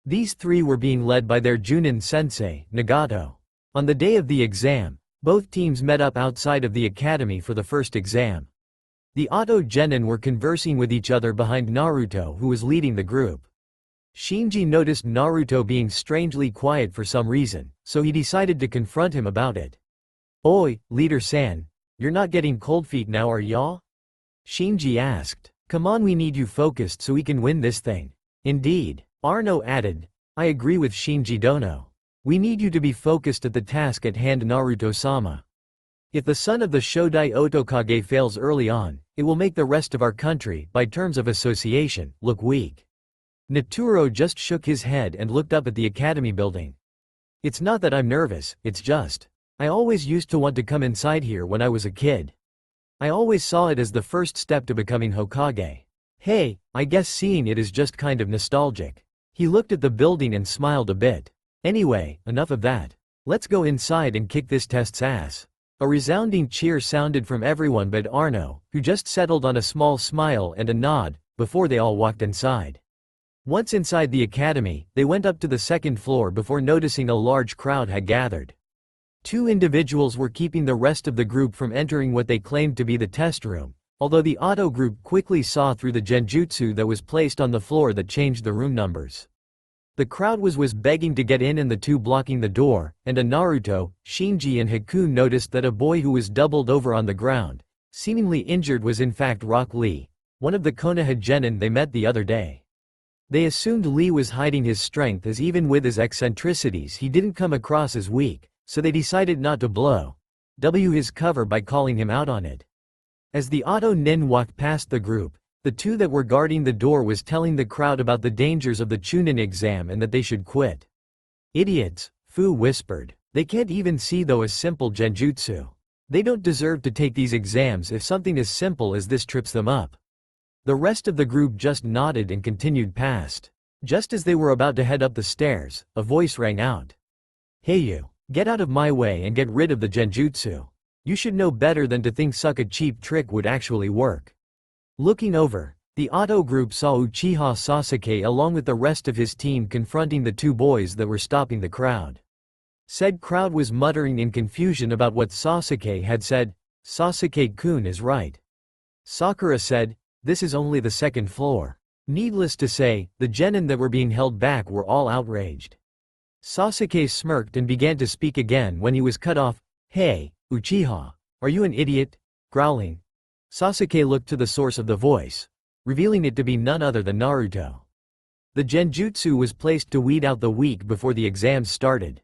These 3 were being led by their Junin sensei, Nagato. On the day of the exam, both teams met up outside of the academy for the first exam. The Auto Genin were conversing with each other behind Naruto, who was leading the group. Shinji noticed Naruto being strangely quiet for some reason, so he decided to confront him about it. "Oi, Leader-san, you're not getting cold feet now, are ya?" Shinji asked. "Come on, we need you focused so we can win this thing." "Indeed," Arno added. "I agree with Shinji Dono. We need you to be focused at the task at hand, Naruto-sama. If the son of the Shodai Otokage fails early on, it will make the rest of our country, by terms of association, look weak." Naturo just shook his head and looked up at the academy building. "It's not that I'm nervous, it's just, I always used to want to come inside here when I was a kid. I always saw it as the first step to becoming Hokage. Hey, I guess seeing it is just kind of nostalgic." He looked at the building and smiled a bit. "Anyway, enough of that. Let's go inside and kick this test's ass." A resounding cheer sounded from everyone but Arno, who just settled on a small smile and a nod, before they all walked inside. Once inside the academy, they went up to the 2nd floor before noticing a large crowd had gathered. 2 individuals were keeping the rest of the group from entering what they claimed to be the test room, although the Auto group quickly saw through the genjutsu that was placed on the floor that changed the room numbers. The crowd was begging to get in and the 2 blocking the door, and Naruto, Shinji and Haku noticed that a boy who was doubled over on the ground, seemingly injured, was in fact Rock Lee, one of the Konoha genin they met the other day. They assumed Lee was hiding his strength, as even with his eccentricities he didn't come across as weak, so they decided not to blow his cover by calling him out on it. As the Auto Nin walked past the group, the 2 that were guarding the door was telling the crowd about the dangers of the Chunin exam and that they should quit. "Idiots," Fu whispered. "They can't even see though a simple genjutsu. They don't deserve to take these exams if something as simple as this trips them up." The rest of the group just nodded and continued past. Just as they were about to head up the stairs, a voice rang out. "Hey you, get out of my way and get rid of the genjutsu. You should know better than to think such a cheap trick would actually work." Looking over, the Auto group saw Uchiha Sasuke along with the rest of his team confronting the 2 boys that were stopping the crowd. Said crowd was muttering in confusion about what Sasuke had said. "Sasuke-kun is right." Sakura said, "This is only the 2nd floor." Needless to say, the genin that were being held back were all outraged. Sasuke smirked and began to speak again when he was cut off. "Hey, Uchiha, are you an idiot?" Growling, Sasuke looked to the source of the voice, revealing it to be none other than Naruto. The genjutsu was placed to weed out the weak before the exams started.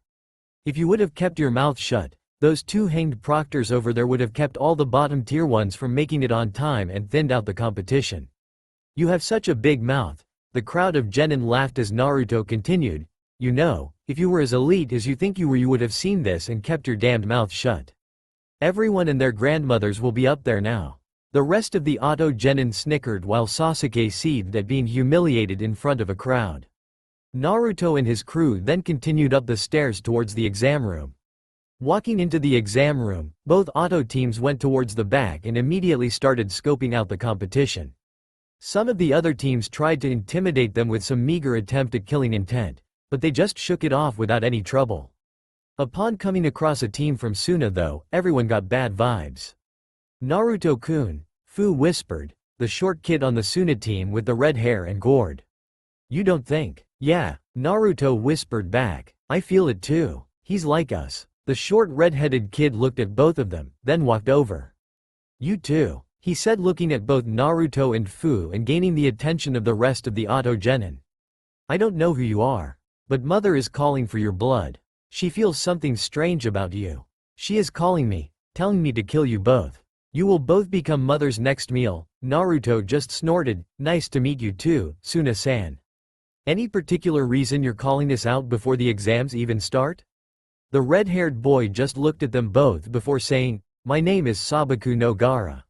If you would have kept your mouth shut, those 2 hanged proctors over there would have kept all the bottom tier ones from making it on time and thinned out the competition. "You have such a big mouth." The crowd of genin laughed as Naruto continued, "You know, if you were as elite as you think you were, you would have seen this and kept your damned mouth shut. Everyone and their grandmothers will be up there now." The rest of the Auto genin snickered while Sasuke seethed at being humiliated in front of a crowd. Naruto and his crew then continued up the stairs towards the exam room. Walking into the exam room, both auto teams went towards the back and immediately started scoping out the competition. Some of the other teams tried to intimidate them with some meager attempt at killing intent, but they just shook it off without any trouble. Upon coming across a team from Suna though, everyone got bad vibes. Naruto-kun, Fu whispered, the short kid on the Suna team with the red hair and gourd. You don't think? Yeah, Naruto whispered back. I feel it too. He's like us. The short red-headed kid looked at both of them, then walked over. You too, he said looking at both Naruto and Fu and gaining the attention of the rest of the Auto Genin. I don't know who you are. But mother is calling for your blood. She feels something strange about you. She is calling me, telling me to kill you both. You will both become mother's next meal. Naruto just snorted, nice to meet you too, Suna-san. Any particular reason you're calling this out before the exams even start? The red-haired boy just looked at them both before saying, my name is Sabaku no Gara.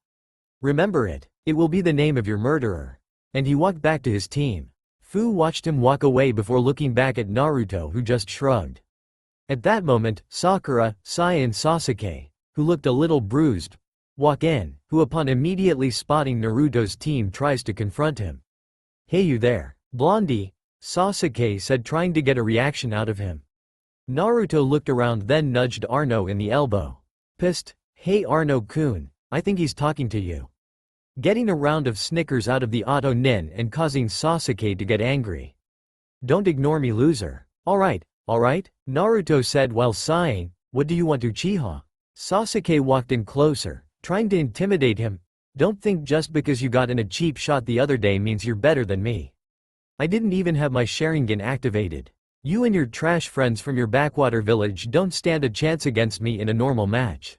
Remember it, it will be the name of your murderer. And he walked back to his team. Fu watched him walk away before looking back at Naruto who just shrugged. At that moment, Sakura, Sai and Sasuke, who looked a little bruised, walk in, who upon immediately spotting Naruto's team tries to confront him. Hey you there, Blondie, Sasuke said trying to get a reaction out of him. Naruto looked around then nudged Arno in the elbow. Pissed, hey Arno-kun, I think he's talking to you. Getting a round of snickers out of the Auto Nin and causing Sasuke to get angry. Don't ignore me loser. Alright, Naruto said while sighing, what do you want Uchiha? Sasuke walked in closer, trying to intimidate him. Don't think just because you got in a cheap shot the other day means you're better than me. I didn't even have my Sharingan activated. You and your trash friends from your backwater village don't stand a chance against me in a normal match.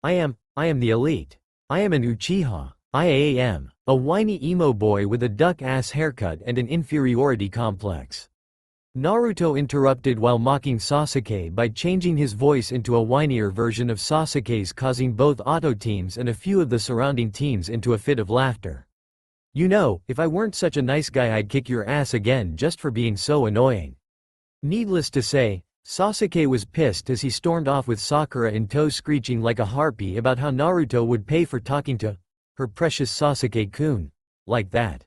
I am the elite. I am an Uchiha. I am a whiny emo boy with a duck-ass haircut and an inferiority complex. Naruto interrupted while mocking Sasuke by changing his voice into a whinier version of Sasuke's, causing both auto teams and a few of the surrounding teams into a fit of laughter. You know, if I weren't such a nice guy I'd kick your ass again just for being so annoying. Needless to say, Sasuke was pissed as he stormed off with Sakura in tow screeching like a harpy about how Naruto would pay for talking to her precious Sasuke-kun. Like that.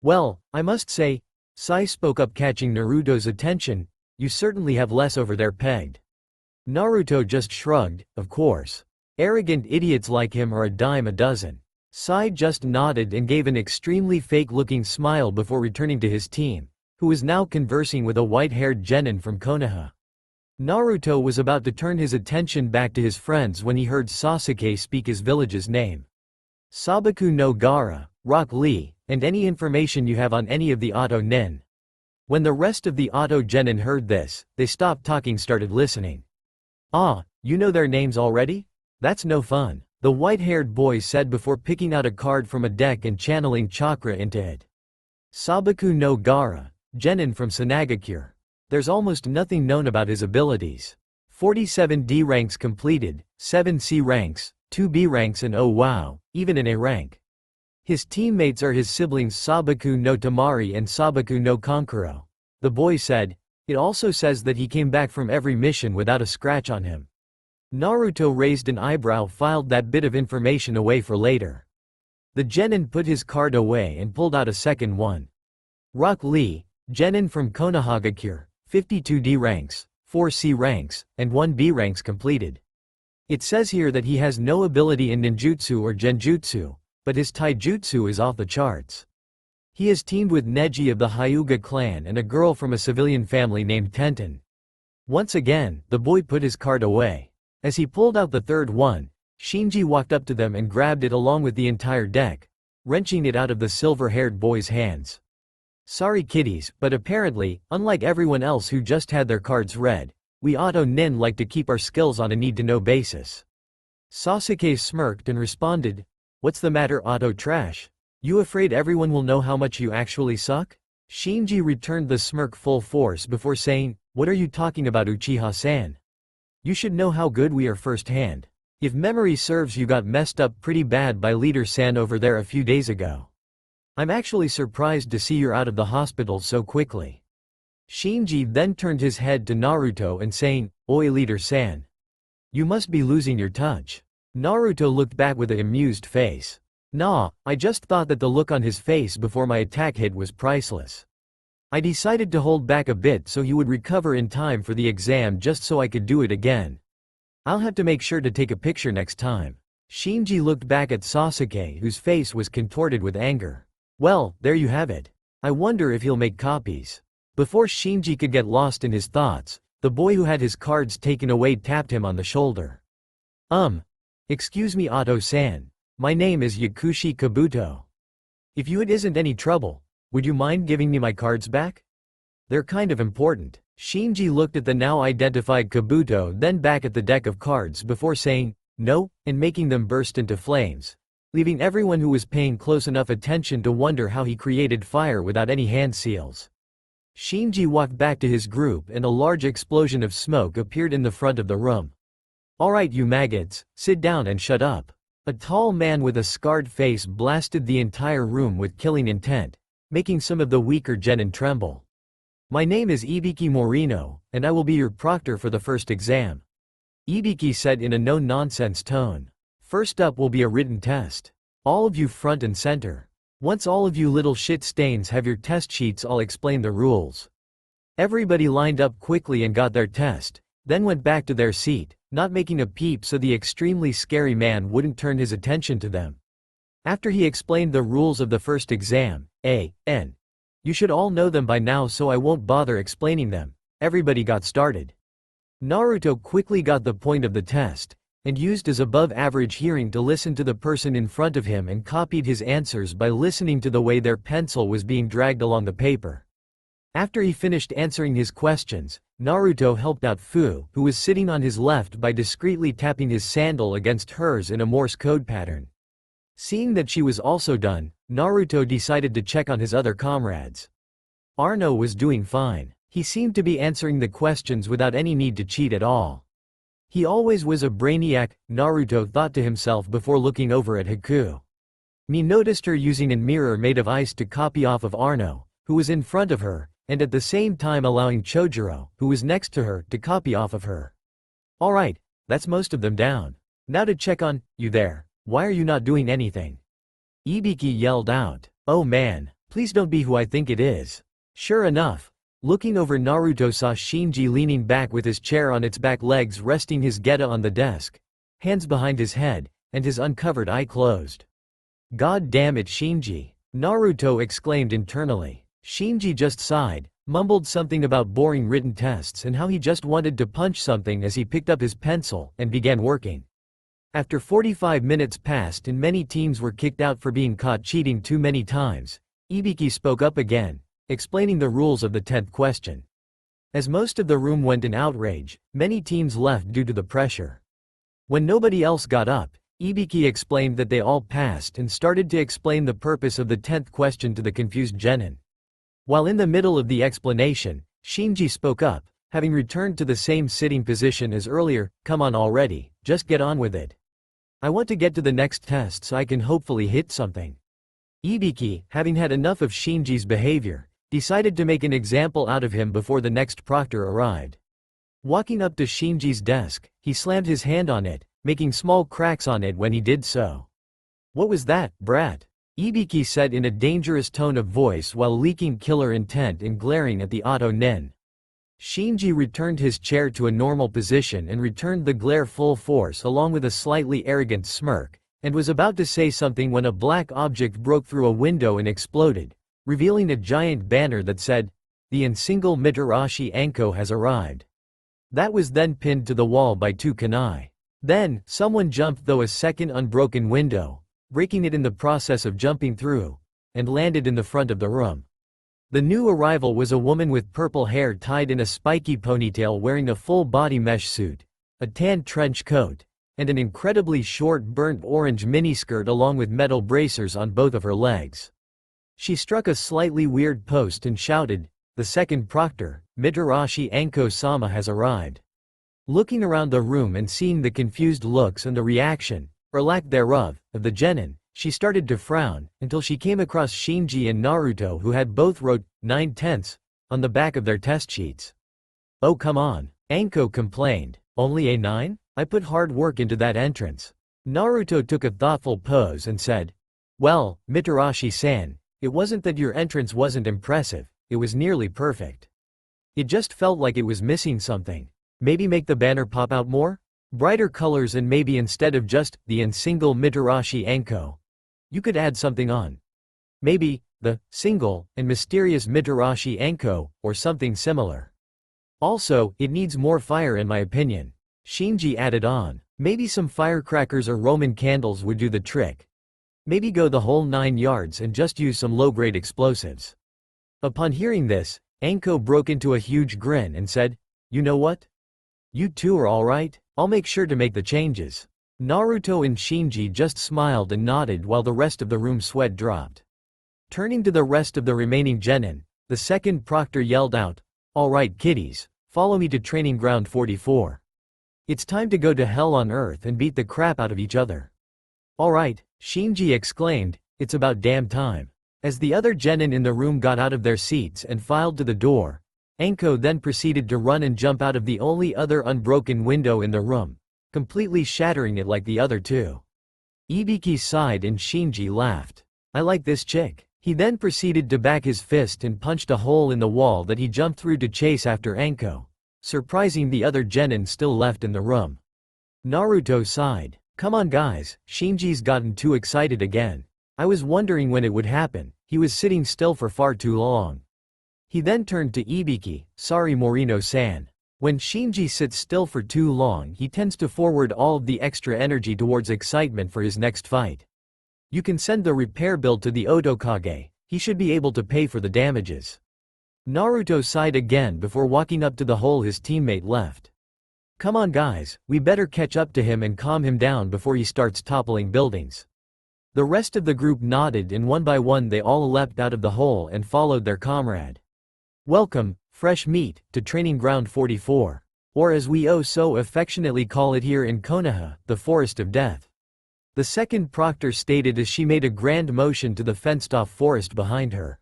Well, I must say, Sai spoke up catching Naruto's attention, you certainly have less over there pegged. Naruto just shrugged, of course. Arrogant idiots like him are a dime a dozen. Sai just nodded and gave an extremely fake-looking smile before returning to his team, who was now conversing with a white-haired genin from Konoha. Naruto was about to turn his attention back to his friends when he heard Sasuke speak his village's name. Sabaku no Gara, Rock Lee, and any information you have on any of the Auto Nin. When the rest of the Auto Genin heard this, they stopped talking started listening. Ah, you know their names already? That's no fun, the white-haired boy said before picking out a card from a deck and channeling chakra into it. Sabaku no Gara, Genin from Sanagakure. There's almost nothing known about his abilities. 47 D ranks completed, 7 C ranks, 2 B ranks and oh wow, even an A rank. His teammates are his siblings Sabaku no Tamari and Sabaku no Kankuro. The boy said, it also says that he came back from every mission without a scratch on him. Naruto raised an eyebrow, filed that bit of information away for later. The genin put his card away and pulled out a second one. Rock Lee, genin from Konohagakure, 52 D ranks, 4 C ranks, and 1 B ranks completed. It says here that he has no ability in ninjutsu or genjutsu, but his taijutsu is off the charts. He is teamed with Neji of the Hyuga clan and a girl from a civilian family named Tenten. Once again, the boy put his card away. As he pulled out the third one, Shinji walked up to them and grabbed it along with the entire deck, wrenching it out of the silver-haired boy's hands. Sorry kiddies, but apparently, unlike everyone else who just had their cards read, we Auto Nin like to keep our skills on a need-to-know basis. Sasuke smirked and responded, what's the matter Auto Trash? You afraid everyone will know how much you actually suck? Shinji returned the smirk full force before saying, what are you talking about Uchiha-san? You should know how good we are firsthand. If memory serves you got messed up pretty bad by Leader-san over there a few days ago. I'm actually surprised to see you're out of the hospital so quickly. Shinji then turned his head to Naruto and saying, Oi Leader-san. You must be losing your touch. Naruto looked back with an amused face. Nah, I just thought that the look on his face before my attack hit was priceless. I decided to hold back a bit so he would recover in time for the exam just so I could do it again. I'll have to make sure to take a picture next time. Shinji looked back at Sasuke, whose face was contorted with anger. Well, there you have it. I wonder if he'll make copies. Before Shinji could get lost in his thoughts, the boy who had his cards taken away tapped him on the shoulder. Excuse me, Otto-san. My name is Yakushi Kabuto. If it isn't any trouble, would you mind giving me my cards back? They're kind of important. Shinji looked at the now identified Kabuto, then back at the deck of cards before saying, no, and making them burst into flames, leaving everyone who was paying close enough attention to wonder how he created fire without any hand seals. Shinji walked back to his group and a large explosion of smoke appeared in the front of the room. Alright you maggots, sit down and shut up. A tall man with a scarred face blasted the entire room with killing intent, making some of the weaker genin tremble. My name is Ibiki Morino, and I will be your proctor for the first exam. Ibiki said in a no-nonsense tone. First up will be a written test. All of you front and center. Once all of you little shit stains have your test sheets, I'll explain the rules. Everybody lined up quickly and got their test, then went back to their seat, not making a peep so the extremely scary man wouldn't turn his attention to them. After he explained the rules of the first exam, A.N. You should all know them by now so I won't bother explaining them. Everybody got started. Naruto quickly got the point of the test, and used his above-average hearing to listen to the person in front of him and copied his answers by listening to the way their pencil was being dragged along the paper. After he finished answering his questions, Naruto helped out Fu, who was sitting on his left, by discreetly tapping his sandal against hers in a Morse code pattern. Seeing that she was also done, Naruto decided to check on his other comrades. Arno was doing fine. He seemed to be answering the questions without any need to cheat at all. He always was a brainiac, Naruto thought to himself before looking over at Haku. He noticed her using a mirror made of ice to copy off of Arno, who was in front of her, and at the same time allowing Chojuro, who was next to her, to copy off of her. Alright, that's most of them down. Now to check on, you there, why are you not doing anything? Ibiki yelled out. Oh man, please don't be who I think it is. Sure enough. Looking over, Naruto saw Shinji leaning back with his chair on its back legs, resting his geta on the desk, hands behind his head, and his uncovered eye closed. God damn it, Shinji! Naruto exclaimed internally. Shinji just sighed, mumbled something about boring written tests and how he just wanted to punch something as he picked up his pencil and began working. After 45 minutes passed and many teams were kicked out for being caught cheating too many times, Ibiki spoke up again, explaining the rules of the 10th question. As most of the room went in outrage, many teams left due to the pressure. When nobody else got up, Ibiki explained that they all passed and started to explain the purpose of the 10th question to the confused genin. While in the middle of the explanation, Shinji spoke up, having returned to the same sitting position as earlier. Come on already, just get on with it. I want to get to the next test so I can hopefully hit something. Ibiki, having had enough of Shinji's behavior, decided to make an example out of him before the next proctor arrived. Walking up to Shinji's desk, he slammed his hand on it, making small cracks on it when he did so. What was that, brat? Ibiki said in a dangerous tone of voice while leaking killer intent and glaring at the Otto Nen. Shinji returned his chair to a normal position and returned the glare full force along with a slightly arrogant smirk, and was about to say something when a black object broke through a window and exploded, revealing a giant banner that said, "The Single Mitarashi Anko has arrived." That was then pinned to the wall by two kunai. Then, someone jumped through a second unbroken window, breaking it in the process of jumping through, and landed in the front of the room. The new arrival was a woman with purple hair tied in a spiky ponytail, wearing a full-body mesh suit, a tan trench coat, and an incredibly short burnt orange miniskirt along with metal bracers on both of her legs. She struck a slightly weird post and shouted, "The second proctor, Mitarashi Anko-sama, has arrived." Looking around the room and seeing the confused looks and the reaction, or lack thereof, of the genin, she started to frown, until she came across Shinji and Naruto, who had both wrote 9/10 on the back of their test sheets. "Oh come on," Anko complained, "only a 9? I put hard work into that entrance. Naruto took a thoughtful pose and said, "Well, Mitarashi-san, it wasn't that your entrance wasn't impressive, it was nearly perfect. It just felt like it was missing something. Maybe make the banner pop out more? Brighter colors, and maybe instead of just the and single Mitarashi Anko, you could add something on. Maybe the single and mysterious Mitarashi Anko, or something similar. Also, it needs more fire in my opinion." Shinji added on, "Maybe some firecrackers or Roman candles would do the trick. Maybe go the whole 9 yards and just use some low-grade explosives." Upon hearing this, Anko broke into a huge grin and said, "You know what? You two are alright, I'll make sure to make the changes." Naruto and Shinji just smiled and nodded while the rest of the room's sweat dropped. Turning to the rest of the remaining genin, the second proctor yelled out, "Alright kiddies, follow me to training ground 44. It's time to go to hell on earth and beat the crap out of each other." "Alright," Shinji exclaimed, "it's about damn time." As the other genin in the room got out of their seats and filed to the door, Anko then proceeded to run and jump out of the only other unbroken window in the room, completely shattering it like the other two. Ibiki sighed and Shinji laughed. "I like this chick." He then proceeded to back his fist and punched a hole in the wall that he jumped through to chase after Anko, surprising the other genin still left in the room. Naruto sighed. "Come on guys, Shinji's gotten too excited again. I was wondering when it would happen, he was sitting still for far too long." He then turned to Ibiki, "Sorry Morino-san. When Shinji sits still for too long he tends to forward all of the extra energy towards excitement for his next fight. You can send the repair bill to the Otokage, he should be able to pay for the damages." Naruto sighed again before walking up to the hole his teammate left. "Come on guys, we better catch up to him and calm him down before he starts toppling buildings." The rest of the group nodded and one by one they all leapt out of the hole and followed their comrade. "Welcome, fresh meat, to training ground 44. Or as we so affectionately call it here in Konoha, the Forest of Death." The second proctor stated as she made a grand motion to the fenced-off forest behind her.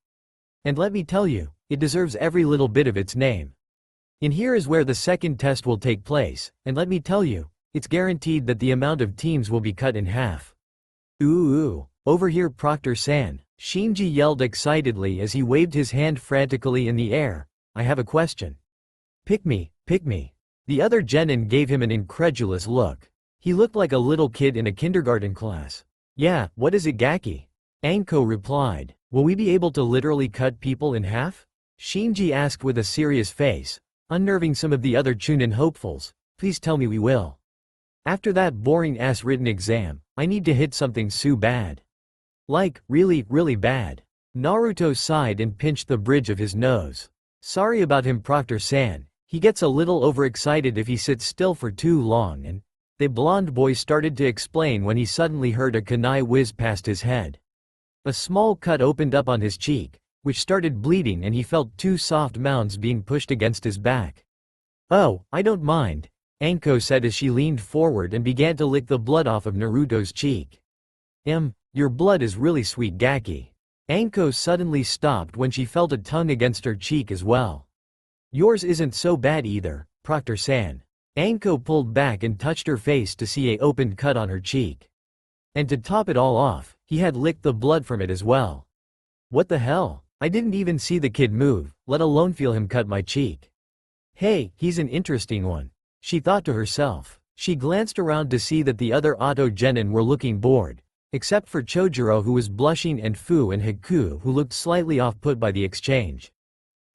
"And let me tell you, it deserves every little bit of its name. In here is where the second test will take place, and let me tell you, it's guaranteed that the amount of teams will be cut in half." Ooh, over here Proctor-san," Shinji yelled excitedly as he waved his hand frantically in the air, "I have a question." Pick me. The other genin gave him an incredulous look. He looked like a little kid in a kindergarten class. "Yeah, what is it Gaki?" Anko replied. "Will we be able to literally cut people in half?" Shinji asked with a serious face, unnerving some of the other Chunin hopefuls. "Please tell me we will. After that boring-ass written exam, I need to hit something so bad. Like, really, really bad." Naruto sighed and pinched the bridge of his nose. "Sorry about him Proctor-san, he gets a little overexcited if he sits still for too long," and the blonde boy started to explain when he suddenly heard a kunai whiz past his head. A small cut opened up on his cheek, which started bleeding and he felt 2 soft mounds being pushed against his back. "Oh, I don't mind," Anko said as she leaned forward and began to lick the blood off of Naruto's cheek. Your blood is really sweet Gaki." Anko suddenly stopped when she felt a tongue against her cheek as well. "Yours isn't so bad either, Proctor-san." Anko pulled back and touched her face to see a opened cut on her cheek. And to top it all off, he had licked the blood from it as well. "What the hell? I didn't even see the kid move, let alone feel him cut my cheek. Hey, he's an interesting one," she thought to herself. She glanced around to see that the other Auto genin were looking bored, except for Chojuro who was blushing and Fu and Haku who looked slightly off-put by the exchange.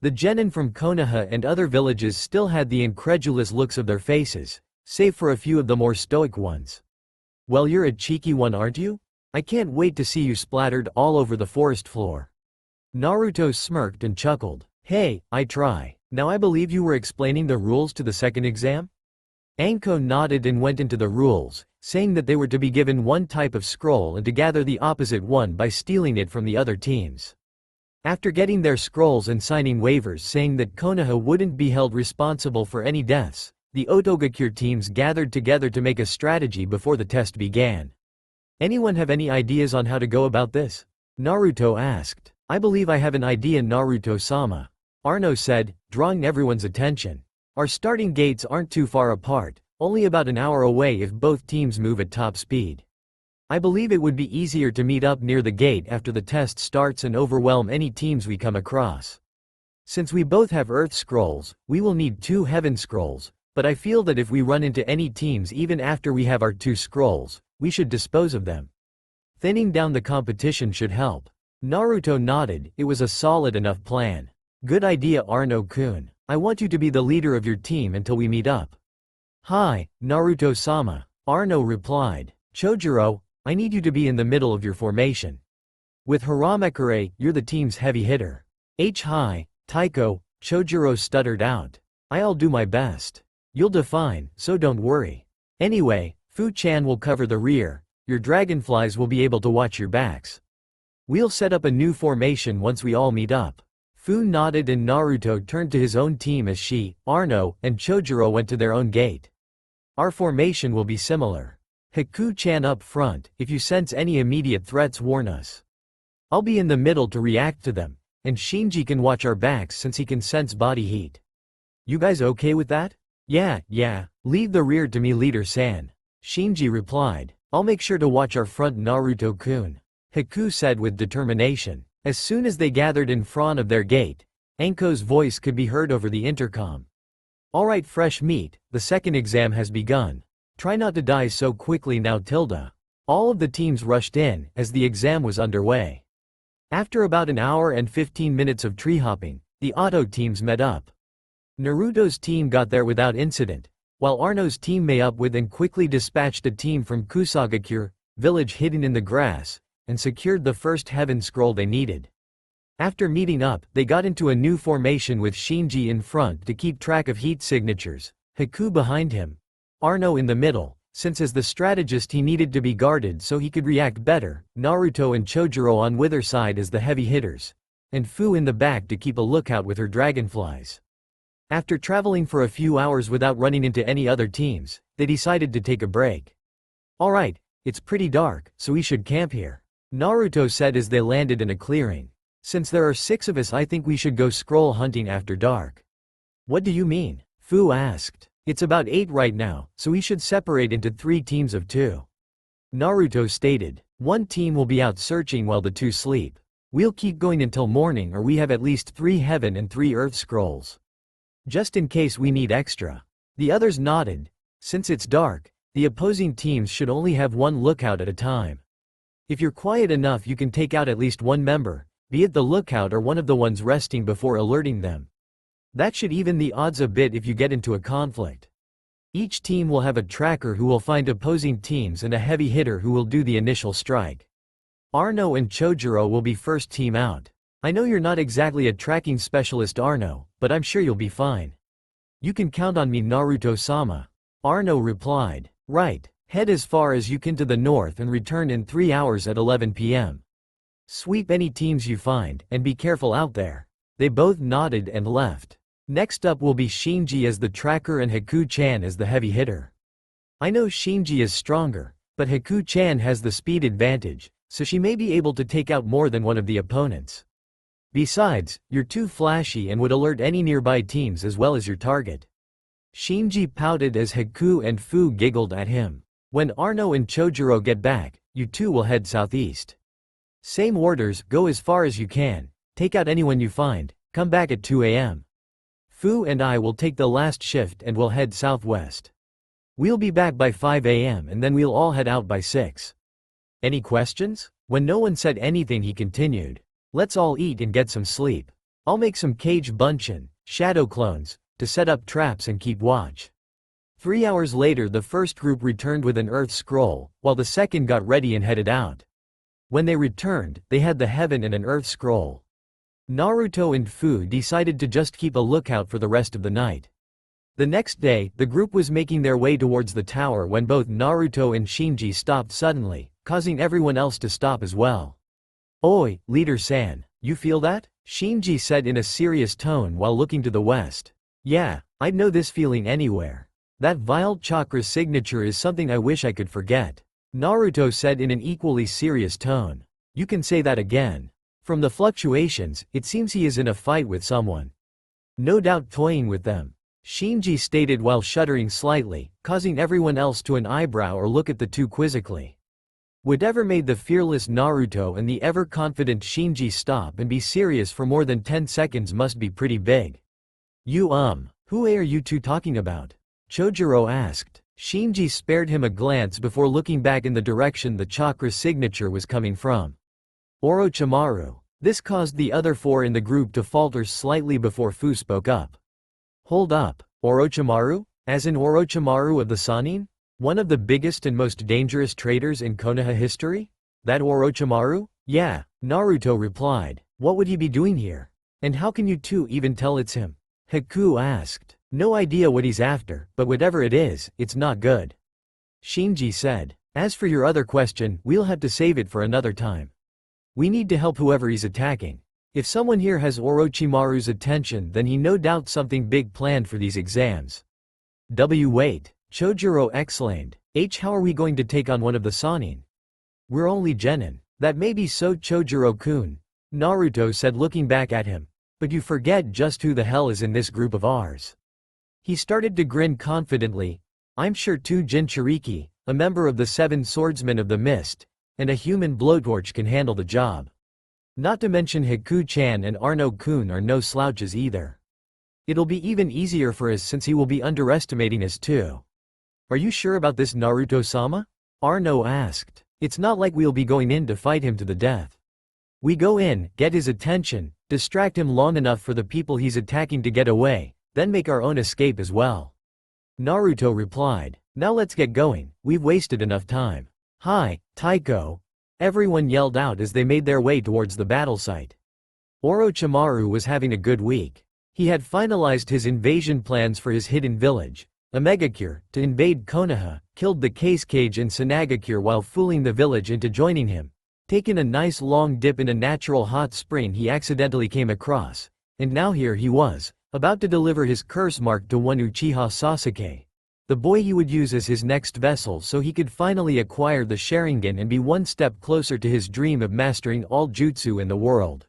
The genin from Konoha and other villages still had the incredulous looks of their faces, save for a few of the more stoic ones. "Well, you're a cheeky one, aren't you? I can't wait to see you splattered all over the forest floor." Naruto smirked and chuckled. "Hey, I try. Now I believe you were explaining the rules to the second exam?" Anko nodded and went into the rules, saying that they were to be given one type of scroll and to gather the opposite one by stealing it from the other teams. After getting their scrolls and signing waivers saying that Konoha wouldn't be held responsible for any deaths, the Otogakure teams gathered together to make a strategy before the test began. "Anyone have any ideas on how to go about this?" Naruto asked. "I believe I have an idea Naruto-sama," Arno said, drawing everyone's attention. "Our starting gates aren't too far apart, only about an hour away if both teams move at top speed. I believe it would be easier to meet up near the gate after the test starts and overwhelm any teams we come across. Since we both have Earth Scrolls, we will need 2 Heaven Scrolls, but I feel that if we run into any teams even after we have our 2 scrolls, we should dispose of them. Thinning down the competition should help. Naruto nodded. It was a solid enough plan. Good idea, Arno-kun. I want you to be the leader of your team until we meet up. Hi, Naruto-sama. Arno replied. Chojuro, I need you to be in the middle of your formation. With Haramakure, you're the team's heavy hitter. Hi, Taiko, Chojuro stuttered out. I'll do my best. You'll define, so don't worry. Anyway, Fu-chan will cover the rear. Your dragonflies will be able to watch your backs. We'll set up a new formation once we all meet up. Fu nodded and Naruto turned to his own team as she, Arno, and Chojuro went to their own gate. Our formation will be similar. Haku-chan up front. If you sense any immediate threats, warn us. I'll be in the middle to react to them, and Shinji can watch our backs since he can sense body heat. You guys okay with that? Yeah, leave the rear to me, Leader-san. Shinji replied. I'll make sure to watch our front, Naruto-kun. Haku said with determination. As soon as they gathered in front of their gate, Anko's voice could be heard over the intercom. Alright, fresh meat, the second exam has begun. Try not to die so quickly now, Tilda. All of the teams rushed in, as the exam was underway. After about an hour and 15 minutes of tree hopping, the auto teams met up. Naruto's team got there without incident, while Arno's team met up with and quickly dispatched a team from Kusagakure, village hidden in the grass, and secured the first heaven scroll they needed. After meeting up, they got into a new formation with Shinji in front to keep track of heat signatures, Haku behind him, Arno in the middle, since as the strategist he needed to be guarded so he could react better, Naruto and Chojuro on either side as the heavy hitters, and Fu in the back to keep a lookout with her dragonflies. After traveling for a few hours without running into any other teams, they decided to take a break. Alright, it's pretty dark, so we should camp here, Naruto said as they landed in a clearing. Since there are 6 of us, I think we should go scroll hunting after dark. What do you mean? Fu asked. It's about 8 right now, so we should separate into 3 teams of 2. Naruto stated. One team will be out searching while the 2 sleep. We'll keep going until morning, or we have at least 3 heaven and 3 earth scrolls. Just in case we need extra. The others nodded. Since it's dark, the opposing teams should only have 1 lookout at a time. If you're quiet enough, you can take out at least 1 member, be it the lookout or one of the ones resting before alerting them. That should even the odds a bit if you get into a conflict. Each team will have a tracker who will find opposing teams and a heavy hitter who will do the initial strike. Arno and Chojuro will be first team out. I know you're not exactly a tracking specialist, Arno, but I'm sure you'll be fine. You can count on me, Naruto-sama. Arno replied. Right, head as far as you can to the north and return in 3 hours at 11 p.m. Sweep any teams you find, and be careful out there. They both nodded and left. Next up will be Shinji as the tracker and Haku-chan as the heavy hitter. I know Shinji is stronger, but Haku-chan has the speed advantage, so she may be able to take out more than one of the opponents. Besides, you're too flashy and would alert any nearby teams as well as your target. Shinji pouted as Haku and Fu giggled at him. When Arno and Chojuro get back, you two will head southeast. Same orders, go as far as you can, take out anyone you find, come back at 2 a.m. Fu and I will take the last shift and will head southwest. We'll be back by 5 a.m. and then we'll all head out by 6. Any questions? When no one said anything, he continued. Let's all eat and get some sleep. I'll make some cage bunchin, shadow clones, to set up traps and keep watch. 3 hours later the first group returned with an earth scroll, while the second got ready and headed out. When they returned, they had the heaven and an earth scroll. Naruto and Fu decided to just keep a lookout for the rest of the night. The next day, the group was making their way towards the tower when both Naruto and Shinji stopped suddenly, causing everyone else to stop as well. Oi, Leader-san, you feel that? Shinji said in a serious tone while looking to the west. Yeah, I'd know this feeling anywhere. That vile chakra signature is something I wish I could forget. Naruto said in an equally serious tone. You can say that again. From the fluctuations, it seems he is in a fight with someone. No doubt toying with them. Shinji stated while shuddering slightly, causing everyone else to an eyebrow or look at the two quizzically. Whatever made the fearless Naruto and the ever-confident Shinji stop and be serious for more than 10 seconds must be pretty big. Who are you two talking about? Chojuro asked. Shinji spared him a glance before looking back in the direction the chakra signature was coming from. Orochimaru. This caused the other four in the group to falter slightly before Fu spoke up. Hold up, Orochimaru? As in Orochimaru of the Sannin? One of the biggest and most dangerous traitors in Konoha history? That Orochimaru? Yeah, Naruto replied. What would he be doing here? And how can you two even tell it's him? Haku asked. No idea what he's after, but whatever it is, it's not good. Shinji said. As for your other question, we'll have to save it for another time. We need to help whoever he's attacking. If someone here has Orochimaru's attention, then he no doubt something big planned for these exams. Wait. Chojuro exclaimed. How are we going to take on one of the Sannin? We're only genin. That may be so, Chojuro-kun. Naruto said looking back at him. But you forget just who the hell is in this group of ours. He started to grin confidently. I'm sure two Jinchuriki, a member of the 7 Swordsmen of the Mist, and a human blowtorch can handle the job. Not to mention Haku-chan and Arno-kun are no slouches either. It'll be even easier for us since he will be underestimating us too. Are you sure about this, Naruto-sama? Arno asked. It's not like we'll be going in to fight him to the death. We go in, get his attention, distract him long enough for the people he's attacking to get away, then make our own escape as well. Naruto replied. Now let's get going, we've wasted enough time. Hi, Taiko. Everyone yelled out as they made their way towards the battle site. Orochimaru was having a good week. He had finalized his invasion plans for his hidden village, Omegakure, to invade Konoha, killed the Case Cage in Sanagakure while fooling the village into joining him, taken a nice long dip in a natural hot spring he accidentally came across, and now here he was, about to deliver his curse mark to one Uchiha Sasuke, the boy he would use as his next vessel so he could finally acquire the Sharingan and be one step closer to his dream of mastering all jutsu in the world.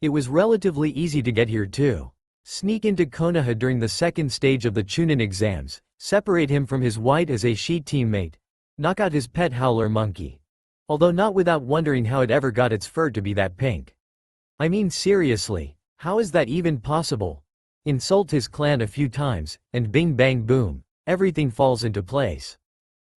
It was relatively easy to get here too. Sneak into Konoha during the second stage of the Chunin exams, separate him from his white as a she teammate, knock out his pet howler monkey. Although not without wondering how it ever got its fur to be that pink. I mean seriously, how is that even possible? Insult his clan a few times, and bing bang boom, everything falls into place.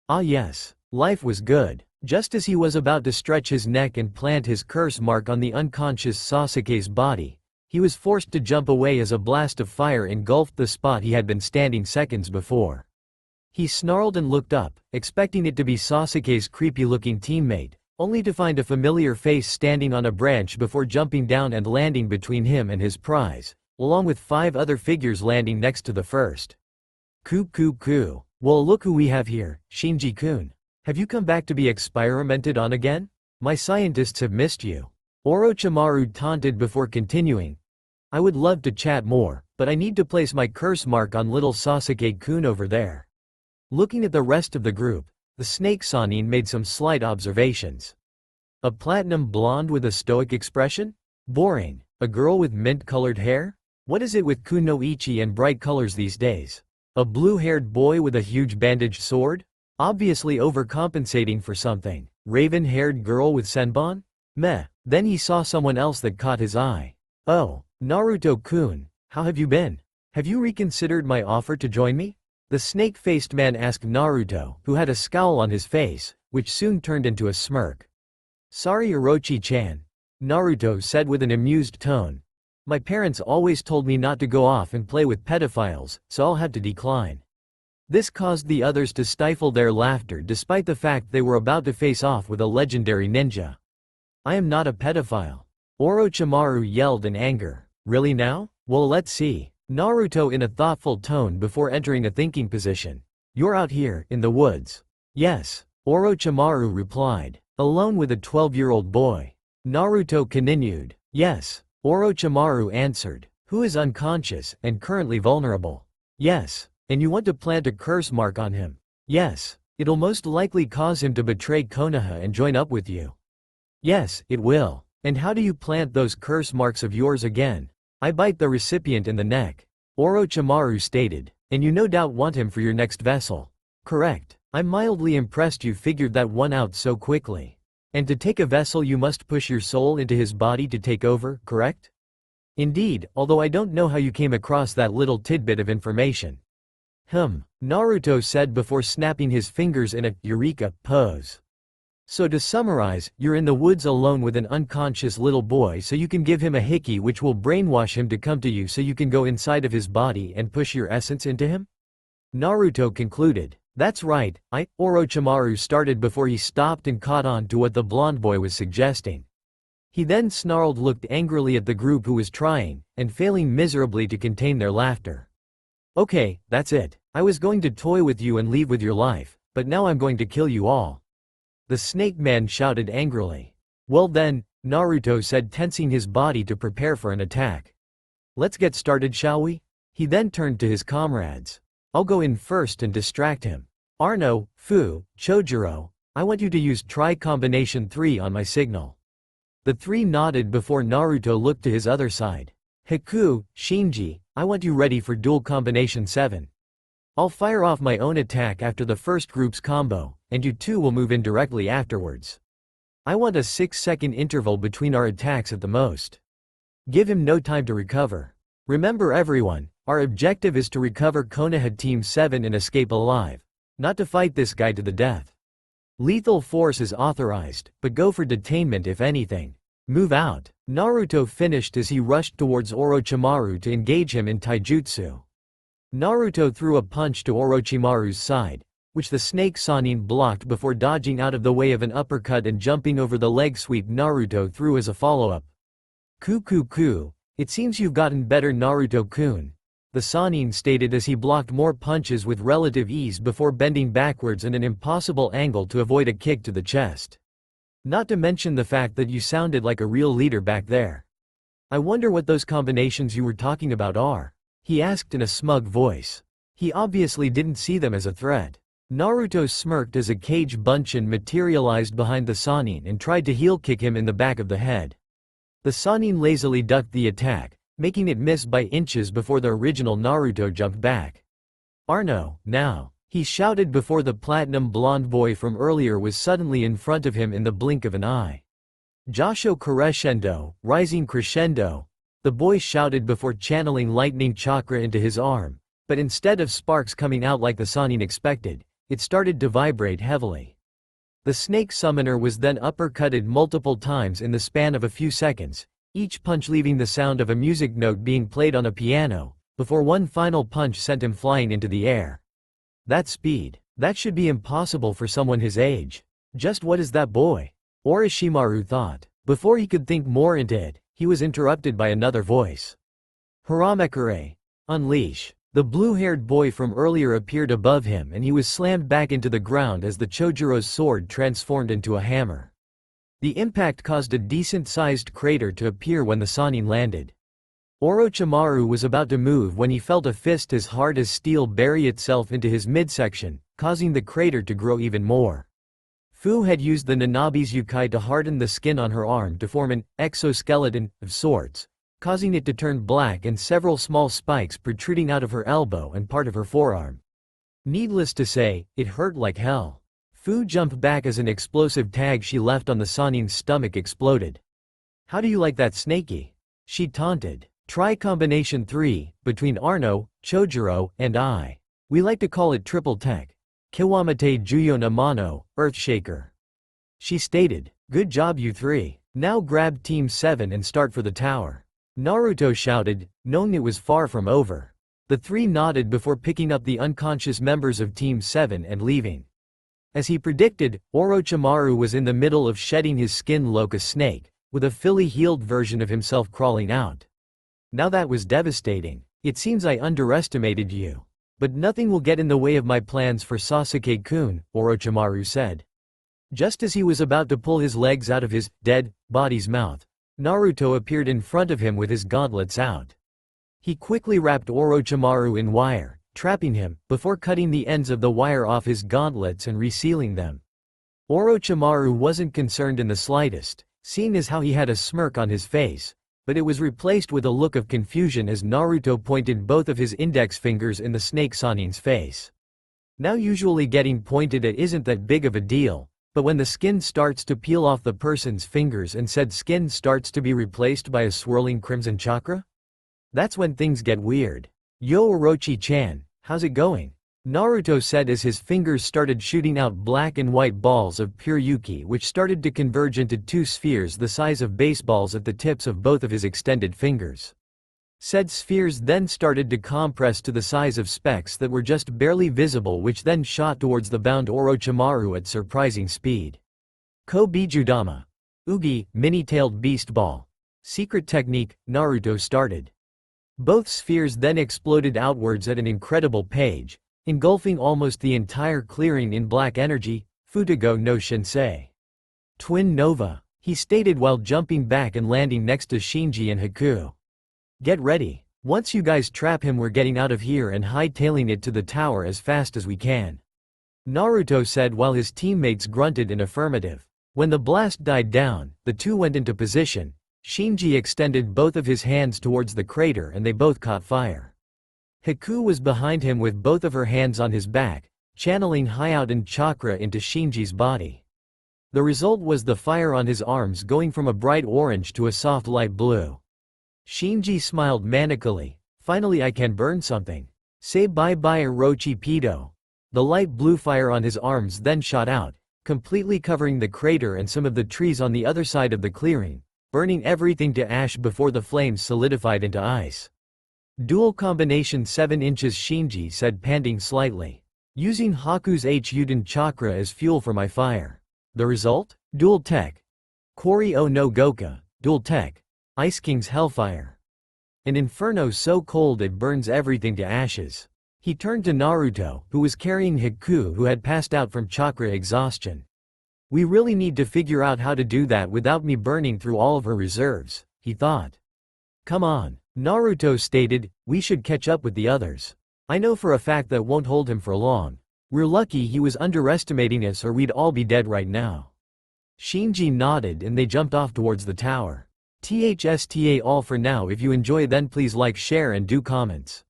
Ah yes, life was good. Just as he was about to stretch his neck and plant his curse mark on the unconscious Sasuke's body, he was forced to jump away as a blast of fire engulfed the spot he had been standing seconds before. He snarled and looked up, expecting it to be Sasuke's creepy-looking teammate, only to find a familiar face standing on a branch before jumping down and landing between him and his prize, along with 5 other figures landing next to the first. Coo. Well, look who we have here, Shinji-kun. Have you come back to be experimented on again? My scientists have missed you. Orochimaru taunted before continuing. I would love to chat more, but I need to place my curse mark on little Sasuke-kun over there. Looking at the rest of the group, the Snake Sannin made some slight observations. A platinum blonde with a stoic expression? Boring. A girl with mint-colored hair? What is it with kunoichi and bright colors these days? A blue-haired boy with a huge bandaged sword? Obviously overcompensating for something. Raven-haired girl with senbon? Meh. Then he saw someone else that caught his eye. Oh, Naruto-kun, how have you been? Have you reconsidered my offer to join me? The snake-faced man asked Naruto, who had a scowl on his face, which soon turned into a smirk. Sorry, Orochi-chan, Naruto said with an amused tone. My parents always told me not to go off and play with pedophiles, so I'll have to decline. This caused the others to stifle their laughter despite the fact they were about to face off with a legendary ninja. I am not a pedophile. Orochimaru yelled in anger. Really now? Well, let's see. Naruto in a thoughtful tone before entering a thinking position. You're out here, in the woods. Yes, Orochimaru replied. Alone with a 12-year-old boy. Naruto continued. Yes, Orochimaru answered. Who is unconscious, and currently vulnerable. Yes, and you want to plant a curse mark on him. Yes, it'll most likely cause him to betray Konoha and join up with you. Yes, it will. And how do you plant those curse marks of yours again? I bite the recipient in the neck. Orochimaru stated. And you no doubt want him for your next vessel. Correct. I'm mildly impressed you figured that one out so quickly. And to take a vessel you must push your soul into his body to take over, correct? Indeed, although I don't know how you came across that little tidbit of information. Naruto said before snapping his fingers in a Eureka pose. So to summarize, you're in the woods alone with an unconscious little boy so you can give him a hickey which will brainwash him to come to you so you can go inside of his body and push your essence into him? Naruto concluded. That's right, Orochimaru started before he stopped and caught on to what the blonde boy was suggesting. He then snarled, looked angrily at the group who was trying, and failing miserably to contain their laughter. Okay, that's it. I was going to toy with you and leave with your life, but now I'm going to kill you all. The snake man shouted angrily. Well then, Naruto said, tensing his body to prepare for an attack. Let's get started, shall we? He then turned to his comrades. I'll go in first and distract him. Arno, Fu, Chojuro, I want you to use try combination 3 on my signal. The three nodded before Naruto looked to his other side. Haku, Shinji, I want you ready for dual combination 7. I'll fire off my own attack after the first group's combo, and you two will move in directly afterwards. I want a 6-second interval between our attacks at the most. Give him no time to recover. Remember everyone, our objective is to recover Konoha Team 7 and escape alive. Not to fight this guy to the death. Lethal force is authorized, but go for detainment if anything. Move out. Naruto finished as he rushed towards Orochimaru to engage him in taijutsu. Naruto threw a punch to Orochimaru's side, which the snake Sannin blocked before dodging out of the way of an uppercut and jumping over the leg sweep Naruto threw as a follow-up. Ku, it seems you've gotten better, Naruto-kun, the Sannin stated as he blocked more punches with relative ease before bending backwards in an impossible angle to avoid a kick to the chest. Not to mention the fact that you sounded like a real leader back there. I wonder what those combinations you were talking about are, he asked in a smug voice. He obviously didn't see them as a threat. Naruto smirked as a cage bunshin materialized behind the Sannin and tried to heel kick him in the back of the head. The Sannin lazily ducked the attack, making it miss by inches before the original Naruto jumped back. Arno, now, he shouted before the platinum blonde boy from earlier was suddenly in front of him in the blink of an eye. Jasho crescendo, rising crescendo, the boy shouted before channeling lightning chakra into his arm, but instead of sparks coming out like the Sannin expected, it started to vibrate heavily. The snake summoner was then uppercutted multiple times in the span of a few seconds, each punch leaving the sound of a music note being played on a piano, before one final punch sent him flying into the air. That speed, that should be impossible for someone his age. Just what is that boy? Orochimaru thought. Before he could think more into it, he was interrupted by another voice. Haramekure, unleash. The blue-haired boy from earlier appeared above him and he was slammed back into the ground as the Chojuro's sword transformed into a hammer. The impact caused a decent-sized crater to appear when the Sannin landed. Orochimaru was about to move when he felt a fist as hard as steel bury itself into his midsection, causing the crater to grow even more. Fu had used the Nanabi's Yukai to harden the skin on her arm to form an exoskeleton of sorts, causing it to turn black and several small spikes protruding out of her elbow and part of her forearm. Needless to say, it hurt like hell. Fu jumped back as an explosive tag she left on the Sannin's stomach exploded. How do you like that, Snakey? She taunted. Try combination 3, between Arno, Chojuro, and I. We like to call it triple tech. Kiwamate Juyo na Mano, Earthshaker. She stated. Good job you three. Now grab Team 7 and start for the tower. Naruto shouted, knowing it was far from over. The three nodded before picking up the unconscious members of Team 7 and leaving. As he predicted, Orochimaru was in the middle of shedding his skin like a snake, with a fully healed version of himself crawling out. Now that was devastating. It seems I underestimated you. But nothing will get in the way of my plans for Sasuke-kun, Orochimaru said. Just as he was about to pull his legs out of his dead body's mouth, Naruto appeared in front of him with his gauntlets out. He quickly wrapped Orochimaru in wire, trapping him, before cutting the ends of the wire off his gauntlets and resealing them. Orochimaru wasn't concerned in the slightest, seeing as how he had a smirk on his face, but it was replaced with a look of confusion as Naruto pointed both of his index fingers in the snake Sanin's face. Now usually getting pointed at isn't that big of a deal, but when the skin starts to peel off the person's fingers and said skin starts to be replaced by a swirling crimson chakra? That's when things get weird. Yo Orochi-chan, how's it going? Naruto said as his fingers started shooting out black and white balls of pure Yuki which started to converge into two spheres the size of baseballs at the tips of both of his extended fingers. Said spheres then started to compress to the size of specks that were just barely visible which then shot towards the bound Orochimaru at surprising speed. Ko-Bijudama. Ugi, mini-tailed beast ball. Secret technique, Naruto started. Both spheres then exploded outwards at an incredible pace, engulfing almost the entire clearing in black energy. Futago no Shinsei. Twin Nova, he stated while jumping back and landing next to Shinji and Haku. Get ready. Once you guys trap him we're getting out of here and hightailing it to the tower as fast as we can. Naruto said while his teammates grunted in affirmative. When the blast died down, the two went into position. Shinji extended both of his hands towards the crater and they both caught fire. Haku was behind him with both of her hands on his back, channeling Hyouten chakra into Shinji's body. The result was the fire on his arms going from a bright orange to a soft light blue. Shinji smiled manically. Finally I can burn something. Say bye-bye Orochi Pedo. The light blue fire on his arms then shot out, completely covering the crater and some of the trees on the other side of the clearing, burning everything to ash before the flames solidified into ice. Dual combination 7 inches Shinji said panting slightly. Using Haku's Hyouten chakra as fuel for my fire. The result? Dual tech. Kori o no Goka, dual tech. Ice King's Hellfire. An inferno so cold it burns everything to ashes. He turned to Naruto, who was carrying Haku who had passed out from chakra exhaustion. We really need to figure out how to do that without me burning through all of her reserves, he thought. Come on, Naruto stated, we should catch up with the others. I know for a fact that won't hold him for long. We're lucky he was underestimating us or we'd all be dead right now. Shinji nodded and they jumped off towards the tower. THSTA all for now. If you enjoy then please like, share and do comments.